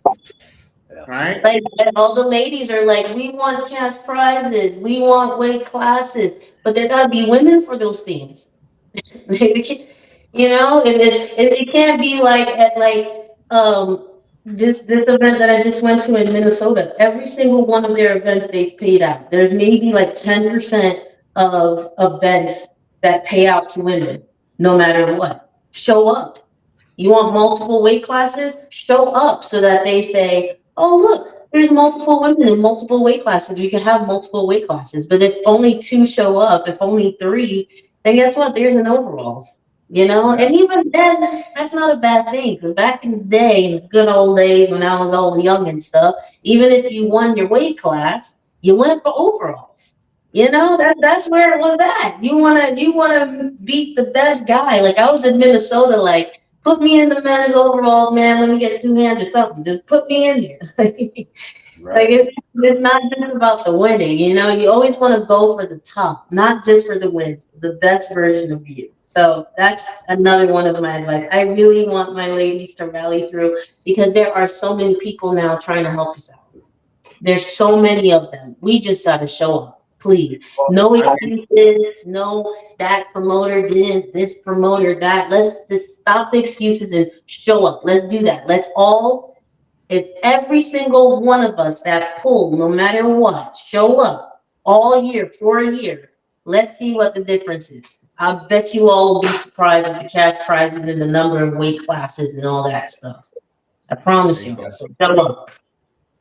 D: Right?
B: Like and all the ladies are like, we want cash prizes, we want weight classes, but there gotta be women for those things. You know, it can't be like at like this event that I just went to in Minnesota. Every single one of their events they've paid out. There's maybe like 10% of events that pay out to women, no matter what. Show up. You want multiple weight classes? Show up so that they say, oh, look, there's multiple women in multiple weight classes. We can have multiple weight classes. But if only two show up, if only three, then guess what? There's an overalls, you know?
D: Yeah.
B: And even then, that's not a bad thing. Because back in the day, in the good old days when I was all young and stuff, even if you won your weight class, you went for overalls. You know, that's where it was at. You wanna beat the best guy. Like I was in Minnesota, like put me in the men's overalls, man. Let me get two hands or something. Just put me in there. Like it's not just about the winning, you know. You always want to go for the top, not just for the win, the best version of you. So that's another one of my advice. I really want my ladies to rally through because there are so many people now trying to help us out. There's so many of them. We just got to show up, please. No excuses. No, that promoter did this promoter that. Let's just stop the excuses and show up. Let's do that. Let's all, if every single one of us that pull, no matter what, show up all year for a year. Let's see what the difference is. I bet you all will be surprised with the cash prizes and the number of weight classes and all that stuff. I promise you. So show up.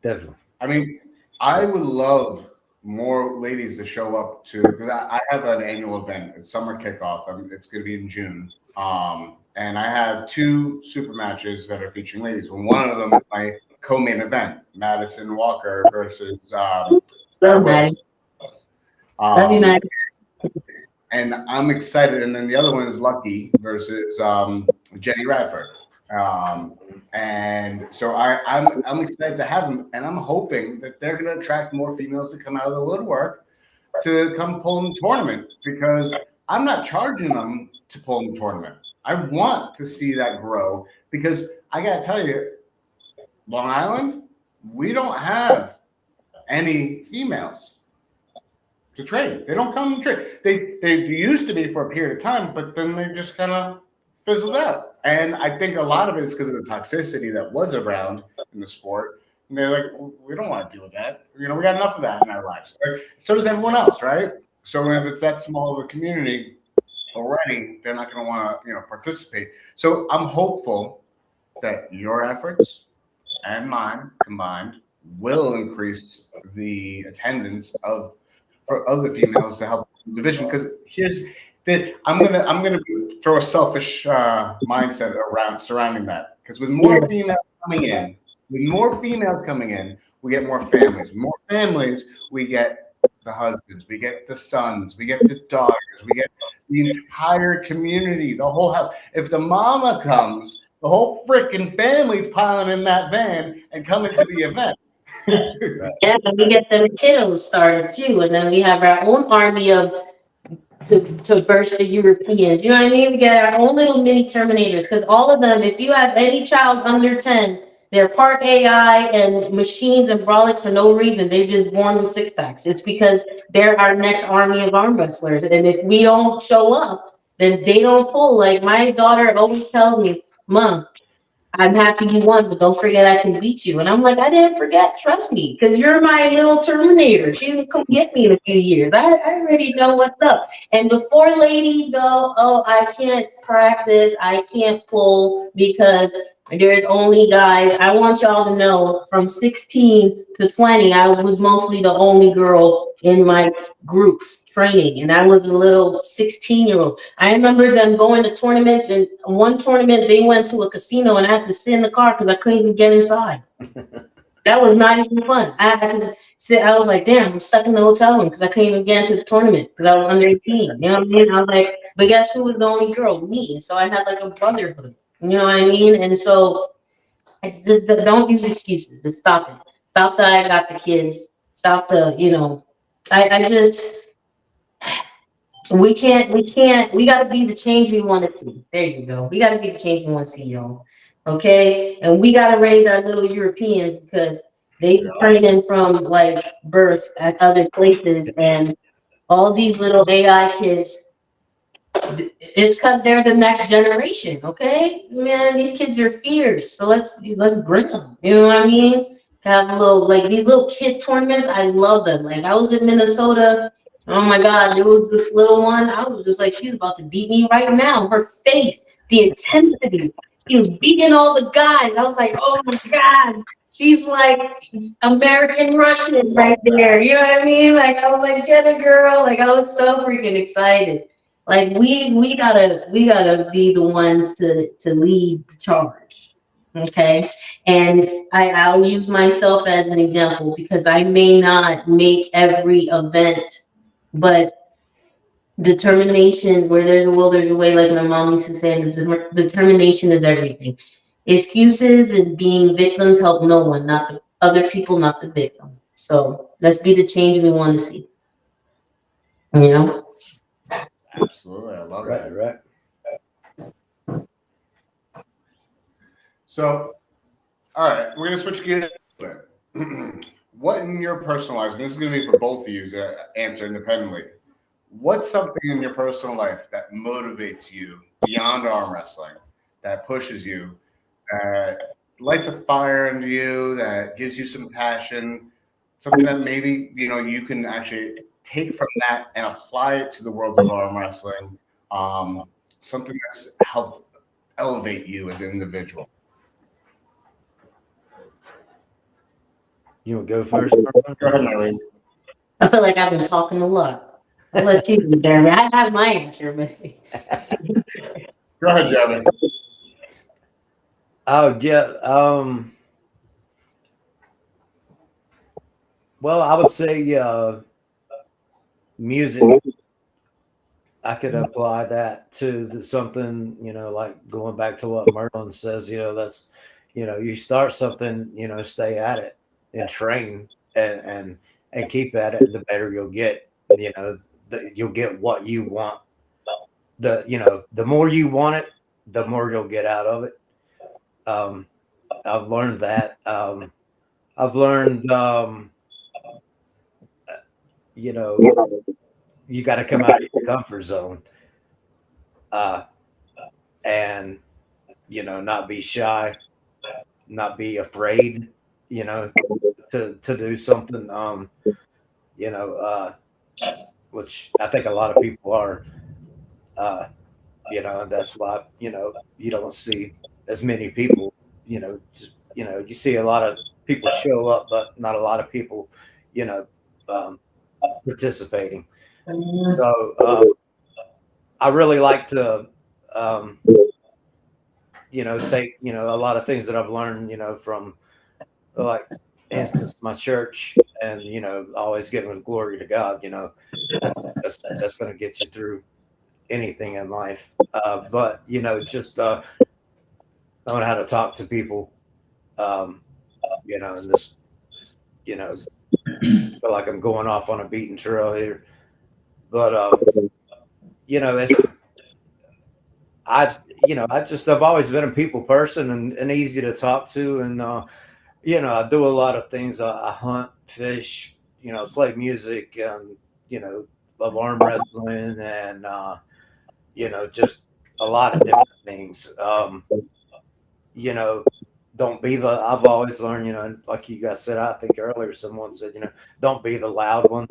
C: Definitely.
D: I mean, I would love more ladies to show up to because I have an annual event. It's summer kickoff. It's going to be in June. And I have two super matches that are featuring ladies. Well, one of them is my co-main event, Madison Walker versus
B: Love Maddie. Love you, Maddie.
D: and I'm excited. And then the other one is Lucky versus Jenny Radford. And so I'm excited to have them, and I'm hoping that they're going to attract more females to come out of the woodwork to come pull in the tournament because I'm not charging them to pull in the tournament. I want to see that grow because I got to tell you, Long Island, we don't have any females to train. They don't come and train. They used to be for a period of time, but then they just kind of fizzled out. And I think a lot of it is because of the toxicity that was around in the sport. And they're like, we don't want to deal with that. You know, we got enough of that in our lives. Like, so does everyone else, right? So if it's that small of a community already, they're not going to want to, participate. So I'm hopeful that your efforts and mine combined will increase the attendance for other females to help the division. Because I'm gonna throw a selfish mindset around surrounding that. Because with more females coming in, we get more families. With more families, we get the husbands, we get the sons, we get the daughters, we get the entire community, the whole house. If the mama comes, the whole freaking family's piling in that van and coming to the event.
B: Yeah, and we get them kiddos started too, and then we have our own army of to burst the Europeans. You know what I mean? We get our own little mini Terminators because all of them, if you have any child under 10, they're part AI and machines and brolics for no reason. They're just born with six packs. It's because they're our next army of arm wrestlers. And if we don't show up, then they don't pull. Like my daughter always tells me, Mom, I'm happy you won, but don't forget I can beat you. And I'm like, I didn't forget. Trust me, because you're my little Terminator. She will come get me in a few years. I already know what's up. And before ladies go, oh, I can't practice, I can't pull because There's only guys. I want y'all to know from 16 to 20, I was mostly the only girl in my group training, and I was a little 16-year-old. I remember them going to tournaments, and one tournament they went to a casino, and I had to sit in the car because I couldn't even get inside. That was not even fun. I had to sit. I was like, damn, I'm stuck in the hotel room because I couldn't even get into the tournament because I was under 18. You know what I mean? I was like, but guess who was the only girl? Me. So I had like a brotherhood. You know what I mean? And so I just don't use excuses. Just stop it. Stop the I got the kids. Stop the, I just we gotta be the change we want to see. There you go. We gotta be the change we want to see, y'all. Okay? And we gotta raise our little Europeans because they training from like birth at other places, and all these little AI kids, it's because they're the next generation, okay? Man, these kids are fierce, so let's bring them. You know what I mean? Have a little like these little kid tournaments. I love them. Like I was in Minnesota. Oh my God, there was this little one. I was just like, she's about to beat me right now. Her face, the intensity. She was beating all the guys. I was like, oh my God. She's like American Russian right there. You know what I mean? Like I was like, get a girl. Like I was so freaking excited. Like we gotta be the ones to lead the charge. Okay. And I'll use myself as an example because I may not make every event, but determination, where there's a will, there's a way, like my mom used to say, and determination is everything. Excuses and being victims help no one, not the other people, not the victim. So let's be the change we want to see. You know?
D: Absolutely, I love that.
C: Right.
D: So, all right, we're gonna switch gears a little bit. What in your personal lives, and this is gonna be for both of you to answer independently. What's something in your personal life that motivates you beyond arm wrestling, that pushes you, that lights a fire into you, that gives you some passion, something that maybe you can actually take from that and apply it to the world of arm wrestling, something that's helped elevate you as an individual?
C: You want to go first?
D: Go ahead, Marlene.
B: I feel like I've been talking a lot. I'll let you do, Jeremy. I have my answer, but
D: Go ahead, Jeremy.
C: Oh yeah. Well, I would say music. I could apply that to something, like going back to what Merlin says. That's, you start something, stay at it and train and keep at it. The better you'll get. You'll get what you want. The more you want it, the more you'll get out of it. I've learned that. I've learned, you got to come out of your comfort zone, and not be shy, not be afraid, to do something. Which I think a lot of people are. And that's why you don't see as many people. You see a lot of people show up, but not a lot of people, participating. So I really like to, take a lot of things that I've learned, from like instance my church, and always giving glory to God. That's going to get you through anything in life. But just knowing how to talk to people, and this, feel like I'm going off on a beaten trail here, but it's I've always been a people person and easy to talk to, and I do a lot of things. I hunt, fish, play music, and love arm wrestling, and just a lot of different things. Don't be I've always learned, like you guys said, I think earlier someone said, don't be the loud one,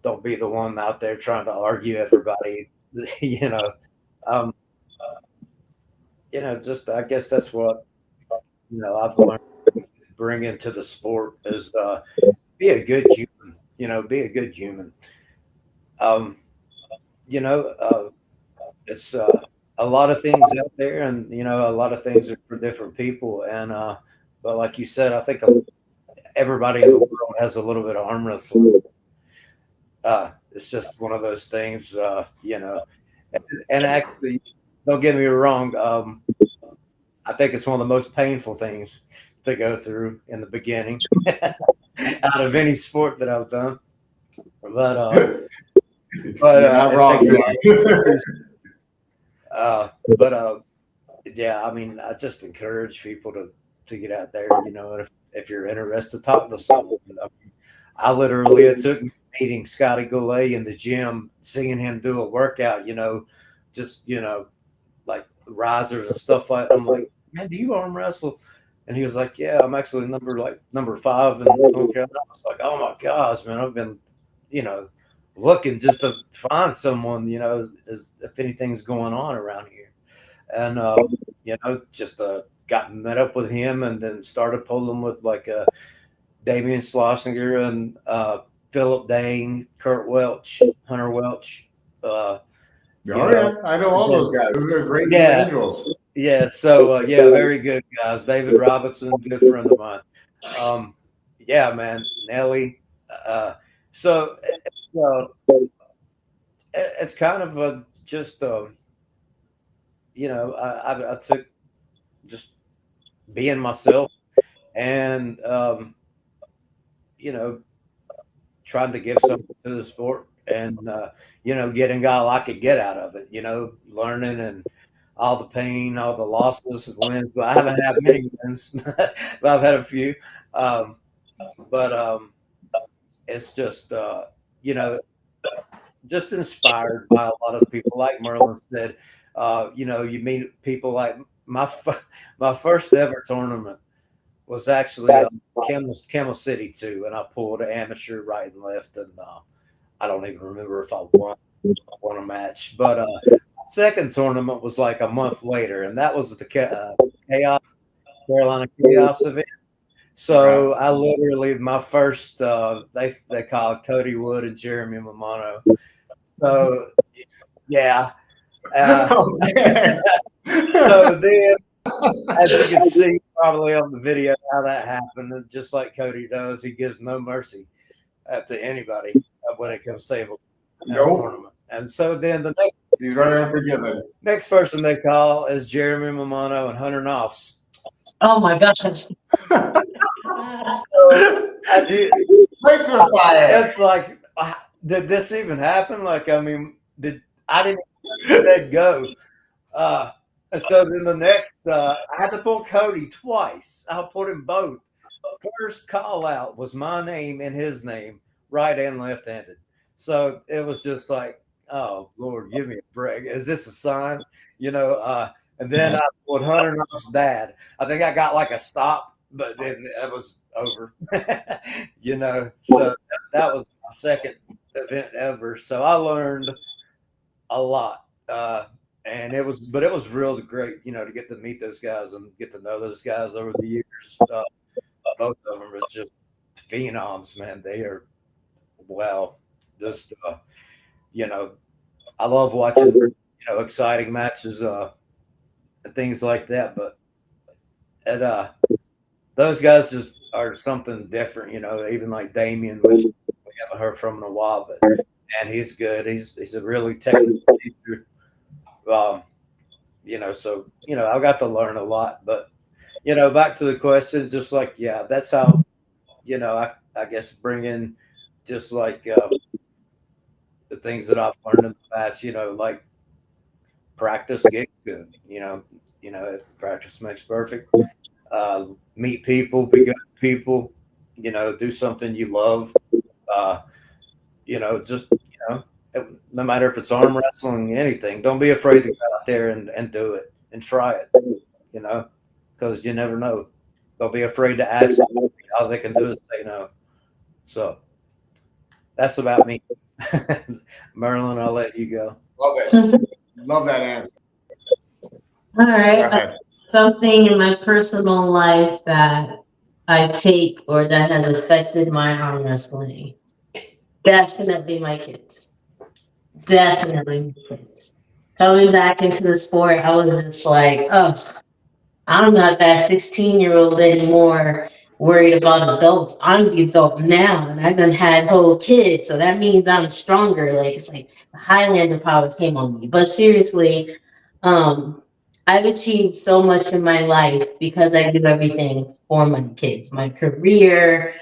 C: don't be the one out there trying to argue everybody, um, just I guess that's what I've learned to bring into the sport is be a good human. Be a good human. Um, it's a lot of things out there, and a lot of things are for different people. And but like you said, I think everybody in the world has a little bit of arm wrestling. It's just one of those things, And actually, don't get me wrong. I think it's one of the most painful things to go through in the beginning out of any sport that I've done. But
A: You're not wrong.
C: Yeah, I mean, I just encourage people to get out there. If you're interested, talk to someone. I literally it took me meeting Scotty Goulet in the gym, seeing him do a workout. Just like risers and stuff like that. I'm like, man, do you arm wrestle? And he was like, yeah, I'm actually number 5 in North Carolina. I was like, oh my gosh, man, I've been, looking just to find someone, if anything's going on around here. And, just got met up with him and then started pulling with like Damian Schlossinger and Philip Dane, Kurt Welch, Hunter Welch.
A: Yeah, I know all those guys. Those are great individuals.
C: Yeah, so very good guys. David Robinson, good friend of mine. Yeah, man, Nelly. So it's kind of just I took just being myself and trying to give something to the sport and getting all I could get out of it. Learning and all the pain, all the losses and wins. But I haven't had many wins, but I've had a few. It's just just inspired by a lot of people, like Merlin said. You meet people like my first ever tournament was actually Camel City too, and I pulled an amateur right and left, and I don't even remember if I won a match. But second tournament was like a month later, and that was the Carolina Chaos event. So I literally my first they call it Cody Wood and Jeremy Mamano. So yeah. So then, as you can see probably on the video how that happened, and just like Cody does, he gives no mercy to anybody when it comes to a tournament. And so then
A: he's very unforgiving.
C: Next person they call is Jeremy Mamano and Hunter Knopfs.
B: Oh my gosh.
C: As you,
A: Lights on fire.
C: It's like, did this even happen? Like, I mean, I didn't let go. And so then the next, I had to pull Cody twice. I pulled him both. First call out was my name and his name, right and left-handed. So it was just like, oh Lord, give me a break. Is this a sign? And then I pulled Hunter Knopf's dad. I think I got like a stop, but then it was over. So that was my second event ever. So I learned a lot. And it was real great, to get to meet those guys and get to know those guys over the years. Both of them are just phenoms, man. They are, wow. Just, I love watching, exciting matches, and things like that. But those guys just are something different, even like Damien, which we haven't heard from in a while, but man, he's good. He's a really technical teacher. So I got to learn a lot, but back to the question, just like, yeah, that's how, I guess bring in just like the things that I've learned in the past, like practice gets good, practice makes perfect. Meet people, be good people, do something you love, just, no matter if it's arm wrestling, anything, don't be afraid to go out there and do it and try it, because you never know. Don't be afraid to ask how they can do it, say no. So that's about me. Merlin, I'll let you go.
A: Love it. Love that answer.
B: All
D: Go
B: right.
D: ahead.
B: Something in my personal life that I take or that has affected my arm wrestling. Definitely my kids. Definitely my kids. Coming back into the sport, I was just like, oh, I'm not that 16-year-old anymore worried about adults. I'm the adult now and I've been had whole kids. So that means I'm stronger. Like it's like the Highlander powers came on me. But seriously, um, I've achieved so much in my life because I do everything for my kids, my career,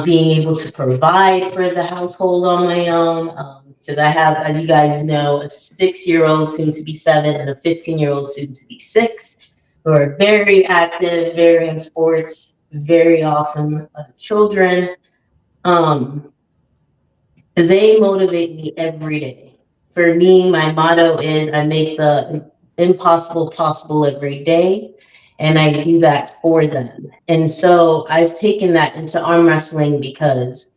B: being able to provide for the household on my own. Because I have, as you guys know, a 6-year-old soon to be 7 and a 15-year-old soon to be 6 who are very active, very in sports, very awesome children. Um, they motivate me every day. For me, my motto is I make the impossible possible every day, and I do that for them. And so I've taken that into arm wrestling because,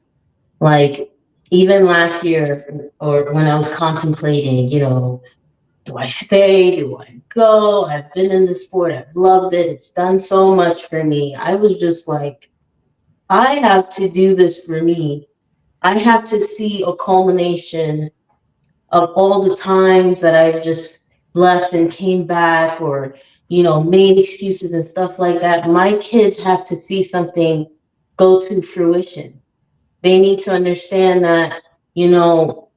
B: like, even last year or when I was contemplating, do I stay? Do I go? I've been in the sport. I've loved it. It's done so much for me. I was just like, I have to do this for me. I have to see a culmination of all the times that I've just left and came back or, made excuses and stuff like that. My kids have to see something go to fruition. They need to understand that, you know,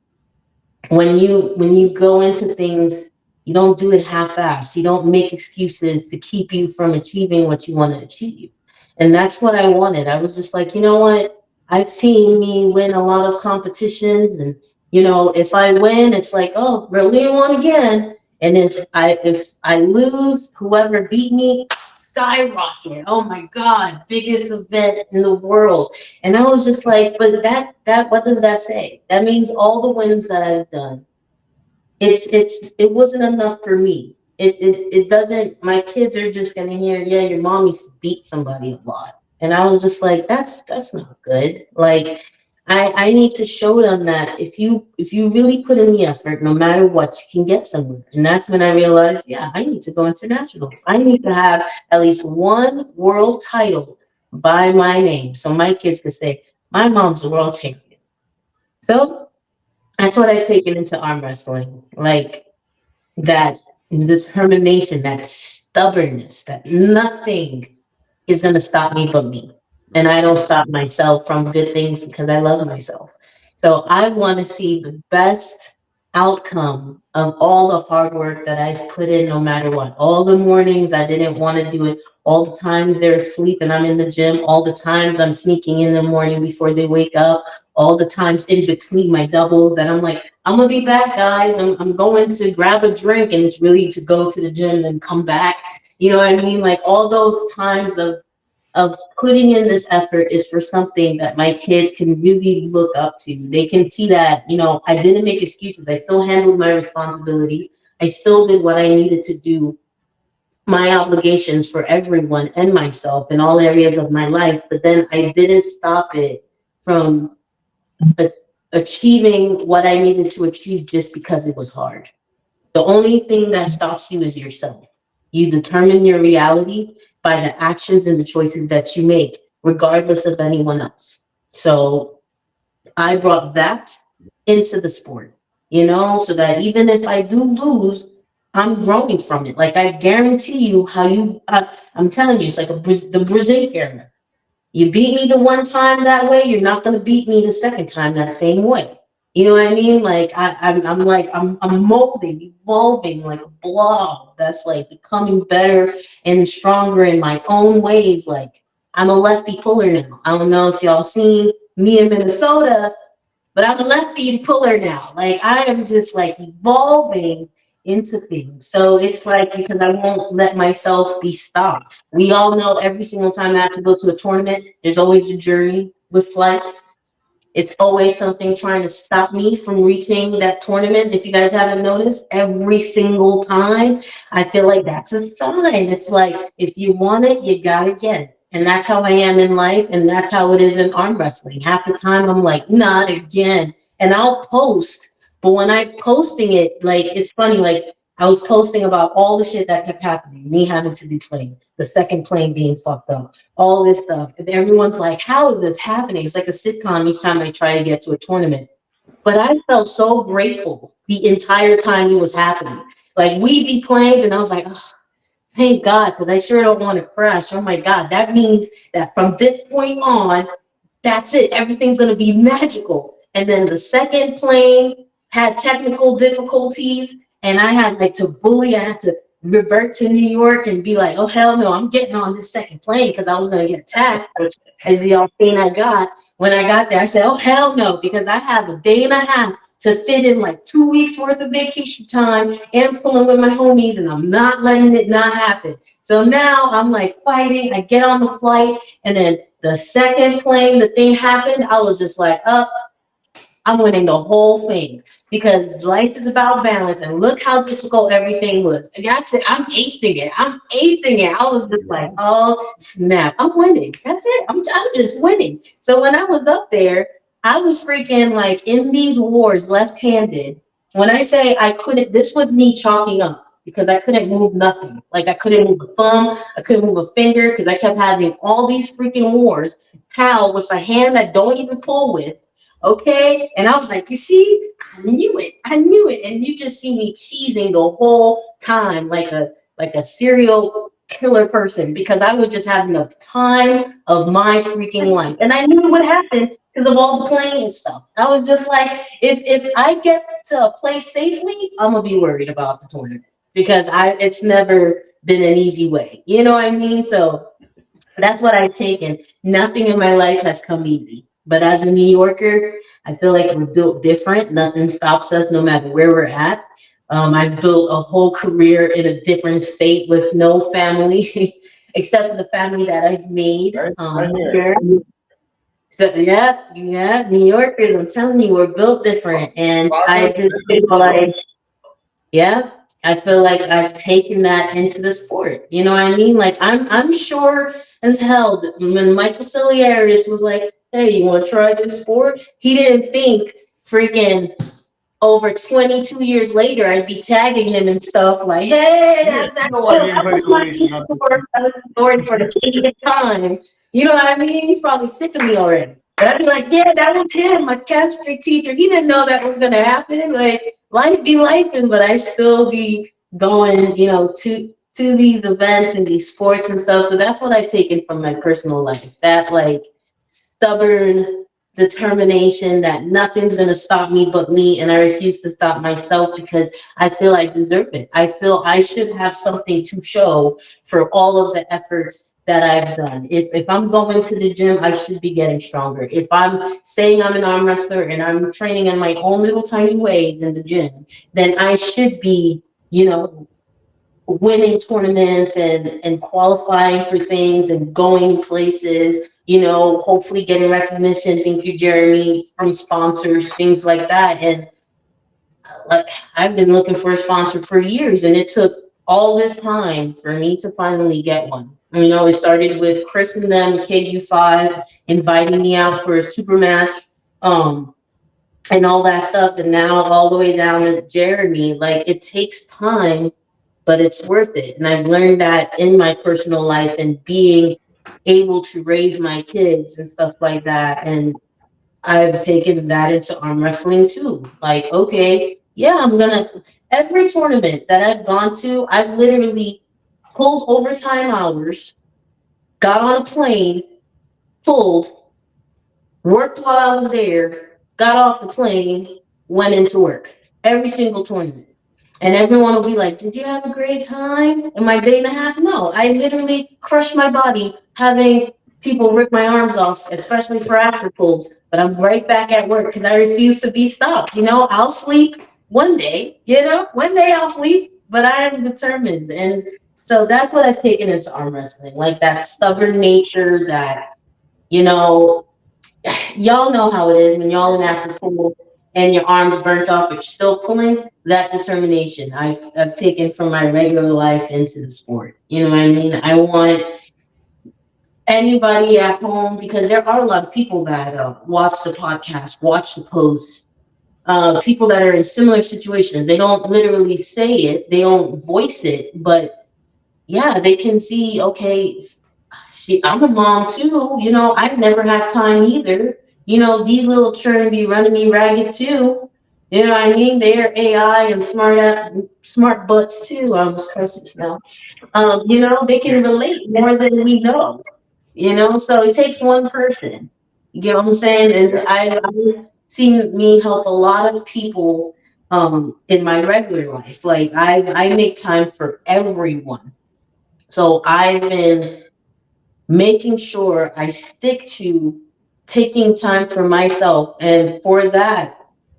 B: when you go into things, you don't do it half-assed. You don't make excuses to keep you from achieving what you want to achieve. And that's what I wanted. I was just like, you know what? I've seen me win a lot of competitions, and if I win, it's like, oh, really won again. And if I lose, whoever beat me, skyrocket. Oh my God, biggest event in the world. And I was just like, but that what does that say? That means all the wins that I've done, it wasn't enough for me. It doesn't, my kids are just gonna hear, yeah, your mom used to beat somebody a lot. And I was just like, that's not good. Like I need to show them that if you really put in the effort, no matter what, you can get somewhere. And that's when I realized, yeah, I need to go international. I need to have at least one world title by my name. So my kids can say, my mom's a world champion. So that's what I've taken into arm wrestling. Like that determination, that stubbornness, that nothing is going to stop me but me. And I don't stop myself from good things because I love myself. So I want to see the best outcome of all the hard work that I've put in, no matter what. All the mornings I didn't want to do it, all the times they're asleep and I'm in the gym, all the times I'm sneaking in the morning before they wake up, all the times in between my doubles that I'm like, I'm gonna be back, guys. I'm going to grab a drink, and it's really to go to the gym and come back. You know what I mean? Like all those times of putting in this effort is for something that my kids can really look up to. They can see that, I didn't make excuses. I still handled my responsibilities. I still did what I needed to do, my obligations for everyone and myself in all areas of my life. But then I didn't stop it from a- achieving what I needed to achieve just because it was hard. The only thing that stops you is yourself. You determine your reality by the actions and the choices that you make, regardless of anyone else. So I brought that into the sport, so that even if I do lose, I'm growing from it. Like I guarantee you, I'm telling you, it's like the Brazil era. You beat me the one time that way, you're not gonna beat me the second time that same way. You know what I mean? Like I'm molding, evolving like a blob that's like becoming better and stronger in my own ways. Like I'm a lefty puller now. I don't know if y'all seen me in Minnesota, but I'm a lefty puller now. Like I am just like evolving into things. So it's like because I won't let myself be stopped. We all know every single time I have to go to a tournament, there's always a jury with flights. It's always something trying to stop me from reaching that tournament. If you guys haven't noticed, every single time, I feel like that's a sign. It's like, if you want it, you gotta get it. And that's how I am in life. And that's how it is in arm wrestling. Half the time, I'm like, not again. And I'll post. But when I'm posting it, like, it's funny, like, I was posting about all the shit that kept happening, me having to be played, the second plane being fucked up, all this stuff. And everyone's like, how is this happening? It's like a sitcom each time I try to get to a tournament. But I felt so grateful the entire time it was happening. Like, we'd be playing, and I was like, oh, thank God, because I sure don't want to crash. Oh my God, that means that from this point on, that's it. Everything's going to be magical. And then the second plane had technical difficulties, and I had like to bully. I had to revert to New York and be like, oh, hell no, I'm getting on this second plane because I was going to get attacked, which, as y'all seen, I got. When I got there, I said, oh, hell no, because I have a day and a half to fit in like 2 weeks worth of vacation time and pulling with my homies, and I'm not letting it not happen. So now I'm like fighting. I get on the flight, and then the second plane, the thing happened. I was just like, I'm winning the whole thing, because life is about balance. And look how difficult everything was. And that's it. I'm acing it. I was just like, oh, snap. I'm winning. That's it. I'm just winning. So when I was up there, I was freaking like in these wars left-handed. When I say I couldn't, this was me chalking up because I couldn't move nothing. Like, I couldn't move a thumb. I couldn't move a finger because I kept having all these freaking wars. How with a hand that don't even pull with. Okay. And I was like, you see, I knew it. And you just see me cheesing the whole time like a serial killer person, because I was just having the time of my freaking life. And I knew what happened because of all the playing and stuff. I was just like, if I get to play safely, I'm gonna be worried about the tournament, because it's never been an easy way. You know what I mean? So that's what I've taken. Nothing in my life has come easy. But as a New Yorker, I feel like we're built different. Nothing stops us no matter where we're at. I've built a whole career in a different state with no family, except for the family that I've made. Here. So yeah, New Yorkers, I'm telling you, we're built different. And I just feel like, yeah, I feel like I've taken that into the sport. You know what I mean? Like, I'm sure as hell that when Michael Ciliaris was like, hey, you want to try this sport? He didn't think freaking over 22 years later I'd be tagging him and stuff like, hey, that's that story for the 80th time. You know what I mean? He's probably sick of me already. But I'd be like, yeah, that was him, my chemistry teacher. He didn't know that was gonna happen. Like, life be lifing, but I still be going, to these events and these sports and stuff. So that's what I've taken from my personal life. That like stubborn determination that nothing's gonna stop me but me, and I refuse to stop myself because I feel I deserve it. I feel I should have something to show for all of the efforts that I've done. If I'm going to the gym, I should be getting stronger. If I'm saying I'm an arm wrestler and I'm training in my own little tiny ways in the gym, then I should be, winning tournaments and qualifying for things and going places, hopefully getting recognition. Thank you, Jeremy, from sponsors, things like that. And like, I've been looking for a sponsor for years, and it took all this time for me to finally get one. It started with Chris and them, KU5, inviting me out for a super match, and all that stuff. And now all the way down to Jeremy. Like, it takes time, but it's worth it. And I've learned that in my personal life and being able to raise my kids and stuff like that. And I've taken that into arm wrestling too. Like, okay, yeah, every tournament that I've gone to, I've literally pulled overtime hours, got on a plane, pulled, worked while I was there, got off the plane, went into work. Every single tournament. And everyone will be like, did you have a great time in my day and a half? No, I literally crushed my body having people rip my arms off, especially for after pulls. But I'm right back at work because I refuse to be stopped. I'll sleep one day, one day I'll sleep, but I am determined. And so that's what I've taken into arm wrestling, like that stubborn nature that, y'all know how it is when y'all in after pull and your arms burnt off, but you're still pulling. That determination I've taken from my regular life into the sport. You know what I mean? I want anybody at home, because there are a lot of people that watch the podcast, watch the posts, people that are in similar situations. They don't literally say it, they don't voice it, but yeah, they can see, okay, I'm a mom too, you know, I never have time either. You know, these little children be running me ragged too. You know what I mean? They're AI and smart butts too. I'm stressed now. You know, they can relate more than we know. You know, so it takes one person. You get what I'm saying? And I've seen me help a lot of people in my regular life. Like I make time for everyone. So I've been making sure I stick to taking time for myself. And for that,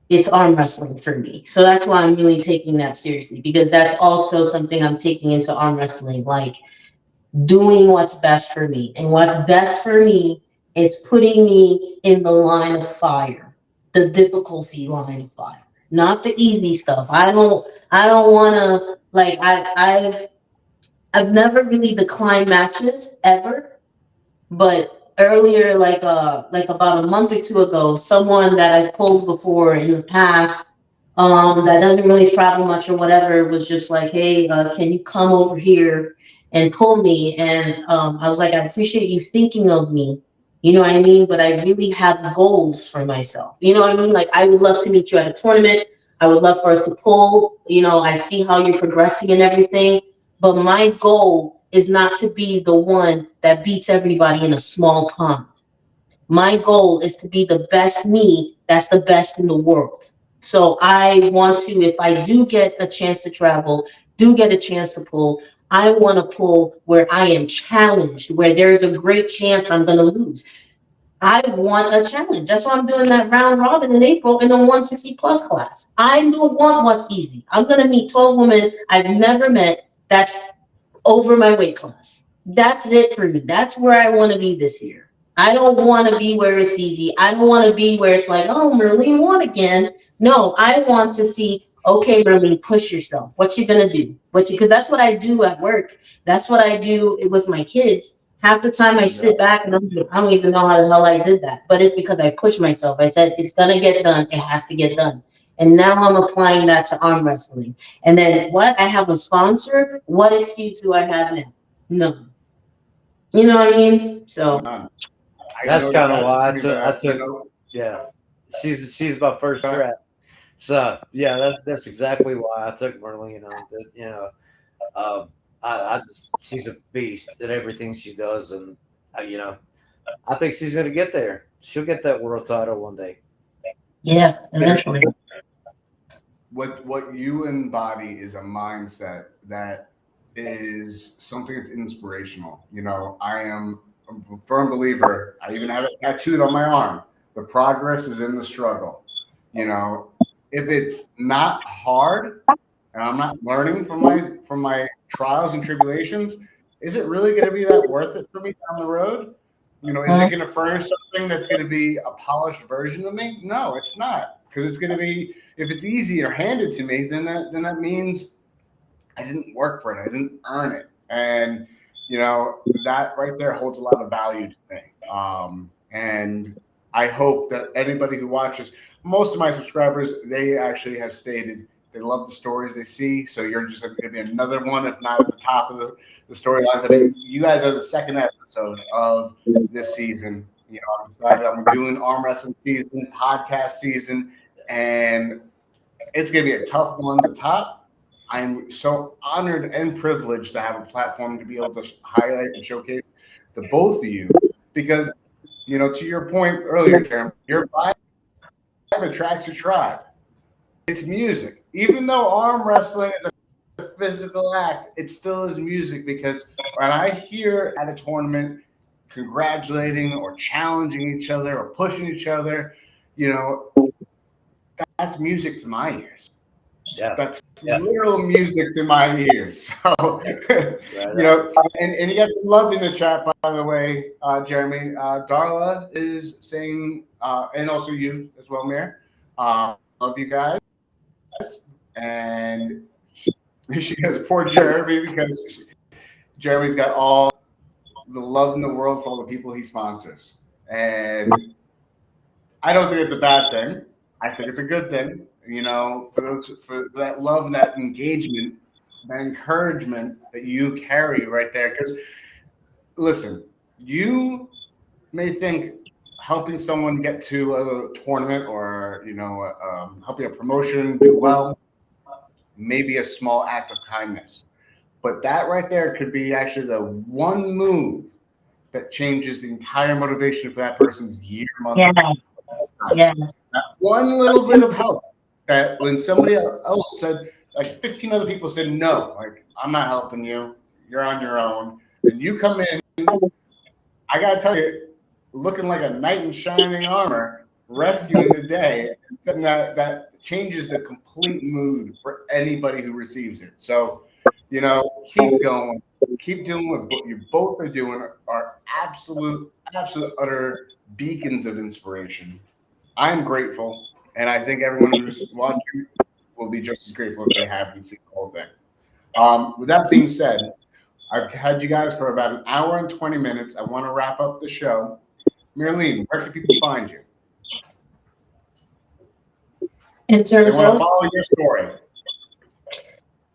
B: it's arm wrestling for me. So that's why I'm really taking that seriously, because that's also something I'm taking into arm wrestling, like doing what's best for me. And what's best for me is putting me in the line of fire, the difficulty line of fire, not the easy stuff. I don't wanna like I've never really declined matches ever, but earlier, like about a month or two ago, someone that I've pulled before in the past, that doesn't really travel much or whatever, was just like, hey, can you come over here and pull me? And I was like, I appreciate you thinking of me. You know what I mean? But I really have goals for myself. You know what I mean? Like I would love to meet you at a tournament. I would love for us to pull. You know, I see how you're progressing and everything. But my goal is not to be the one that beats everybody in a small pond. My goal is to be the best me that's the best in the world. So I want to, if I do get a chance to travel, do get a chance to pull, I want to pull where I am challenged, where there is a great chance I'm going to lose. I want a challenge. That's why I'm doing that round robin in April in the 160 plus class. I don't want what's easy. I'm going to meet 12 women I've never met. That's over my weight class. That's it for me. That's where I want to be this year. I don't want to be where it's easy. I don't want to be where it's like, oh, Merlene won again. No, I want to see, okay, Merlene, push yourself. What you gonna do? Because that's what I do at work. That's what I do with my kids. Half the time I sit back and I don't even know how the hell I did that. But it's because I pushed myself. I said, it's gonna get done. It has to get done. And now I'm applying that to arm wrestling. And then what? I have a sponsor. What excuse do I have now? No. You know what I mean? So
C: That's kind of why I
D: you
C: took
D: know,
C: yeah. She's my first threat. So yeah, that's exactly why I took Marlene on. You know, I just she's a beast at everything she does, and you know, I think she's gonna get there. She'll get that world title one day.
B: yeah, eventually.
D: what you embody is a mindset that is something that's inspirational. You know, I am a firm believer. I even have it tattooed on my arm. The progress is in the struggle. You know, if it's not hard and I'm not learning from my trials and tribulations, is it really going to be that worth it for me down the road? You know, is it going to furnish something that's going to be a polished version of me? No, it's not, because it's going to be, if it's easy or handed to me, then that means I didn't work for it. I didn't earn it. And, you know, that right there holds a lot of value to me. And I hope that anybody who watches, most of my subscribers, they actually have stated they love the stories they see. So you're just going to be another one, if not at the top of the storylines. I mean, you guys are the second episode of this season. You know, I decided I'm doing arm wrestling season, podcast season, and it's going to be a tough one to top. I'm so honored and privileged to have a platform to be able to highlight and showcase the both of you, because, you know, to your point earlier, Jeremy, your vibe attracts your tribe. It's music. Even though arm wrestling is a physical act, it still is music, because when I hear at a tournament congratulating or challenging each other or pushing each other, you know, that's music to my ears.
C: Yeah.
D: That's literal music to my ears. So, you know, and you got some love in the chat, by the way, Jeremy. Darla is saying, and also you as well, Mayor. Love you guys. And she goes, poor Jeremy, because Jeremy's got all the love in the world for all the people he sponsors. And I don't think it's a bad thing. I think it's a good thing, for that love, that engagement, that encouragement that you carry right there. Because listen, you may think helping someone get to a tournament or helping a promotion do well may be a small act of kindness, but that right there could be actually the one move that changes the entire motivation for that person's year, month.
B: Yeah. Yes.
D: That one little bit of help, that when somebody else said, like 15 other people said, no, like, I'm not helping you, you're on your own, and you come in, I gotta tell you, looking like a knight in shining armor, rescuing the day, and something that changes the complete mood for anybody who receives it. So, keep going, keep doing what you both are doing, are absolute, utter beacons of inspiration. I'm grateful, and I think everyone who's watching will be just as grateful if they haven't seen the whole thing. With that being said, I've had you guys for about an hour and 20 minutes. I want to wrap up the show. Marlene, where can people find you?
B: In
D: They
B: terms
D: want to
B: of,
D: follow your story.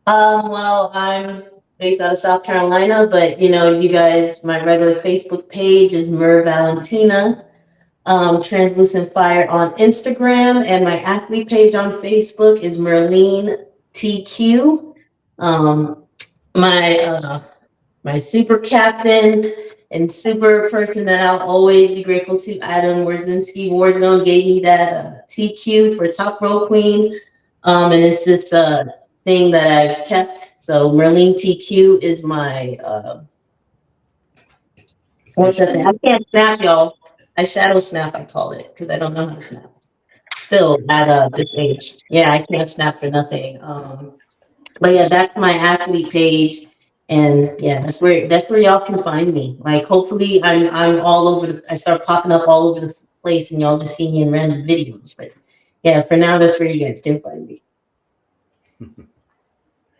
B: well, I'm based out of South Carolina, but you guys, my regular Facebook page is Mer Valentina, Translucent Fire on Instagram, and my athlete page on Facebook is Merlene TQ. My super captain and super person that I'll always be grateful to, Adam Warzinski Warzone, gave me that TQ for Top Row Queen. And it's just a thing that I've kept. So Merlene TQ is my what's that thing? I can't snap, y'all. I shadow snap, I call it, because I don't know how to snap. Still at this age. Yeah, I can't snap for nothing. But yeah, that's my athlete page. And yeah, that's where y'all can find me. Like hopefully I'm all over I start popping up all over the place and y'all just see me in random videos. But yeah, for now that's where you guys can find me.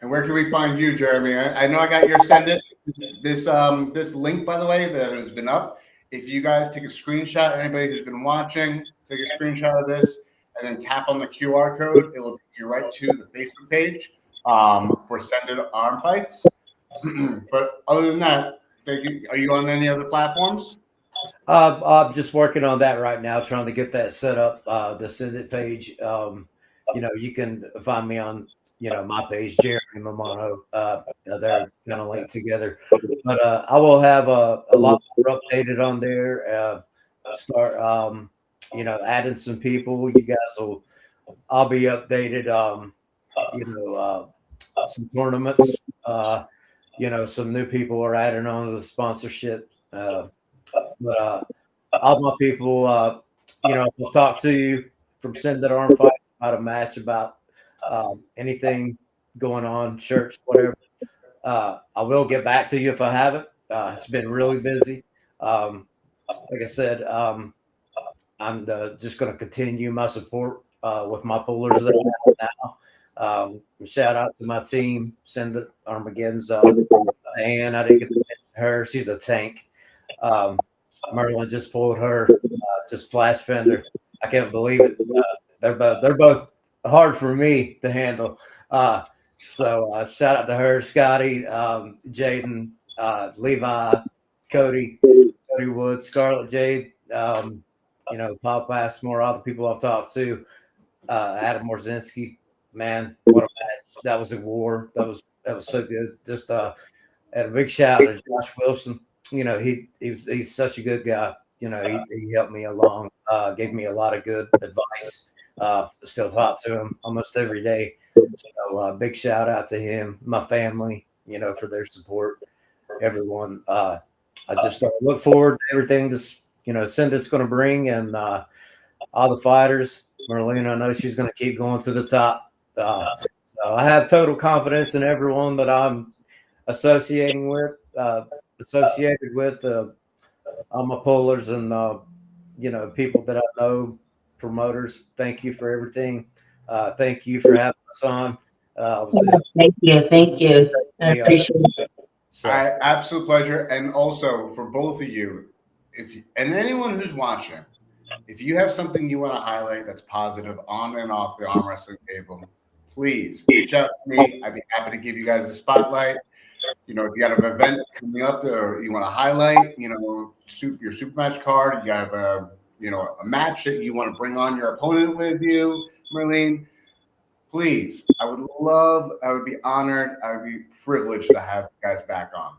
D: And where can we find you, Jeremy? I know I got your Send It. This link, by the way, that has been up. If you guys take a screenshot, anybody who's been watching, take a screenshot of this and then tap on the QR code. It will take you right to the Facebook page for Send It Armfights. But other than that, are you on any other platforms?
C: I'm just working on that right now, trying to get that set up. The Send It page. You can find me on my page, Jeremy Mamano. They're kind of linked together, but I will have a lot more updated on there. Start adding some people. You guys I'll be updated. Some tournaments. Some new people are adding on to the sponsorship. But all my people, will talk to you from Send It Armfights about a match, about anything going on, shirts, whatever. I will get back to you if I haven't. It's been really busy. Like I said, I'm just going to continue my support with my pullers that I have now. Shout out to my team, Send It Armageddon's and I didn't get to mention her. She's a tank. Merlin just pulled her, just flash fender. I can't believe it. They're both hard for me to handle. So shout out to her, Scotty, Jaden, Levi, Cody Woods, Scarlett Jade, Paul Passmore, all the people I've talked to, Adam Morzinski. Man, what a match! That was a war. That was so good. Just and a big shout out to Josh Wilson. He's such a good guy. He helped me along, gave me a lot of good advice. Still talk to him almost every day. So big shout out to him, my family, for their support. Everyone. I just look forward to everything this, Send It's going to bring, and all the fighters. Merlene, I know she's going to keep going to the top. So I have total confidence in everyone that I'm associated with, all my pullers and people that I know, promoters. Thank you for everything. Thank you for having us on.
B: Thank you. I appreciate it.
D: So, absolute pleasure. And also for both of you, and anyone who's watching, If you have something you want to highlight that's positive on and off the arm wrestling table, please reach out to me. I'd be happy to give you guys a spotlight. You know, if you got an event coming up or you want to highlight, you know, your super match card, you have a match that you want to bring on your opponent with you, Marlene, please, I would be honored, I would be privileged to have you guys back on.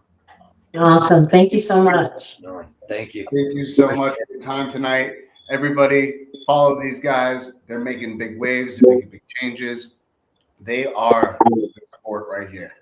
B: Awesome. Thank you so much.
C: Thank you.
D: Thank you so much for your time tonight. Everybody, follow these guys. They're making big waves. They're making big changes. They are the sport right here.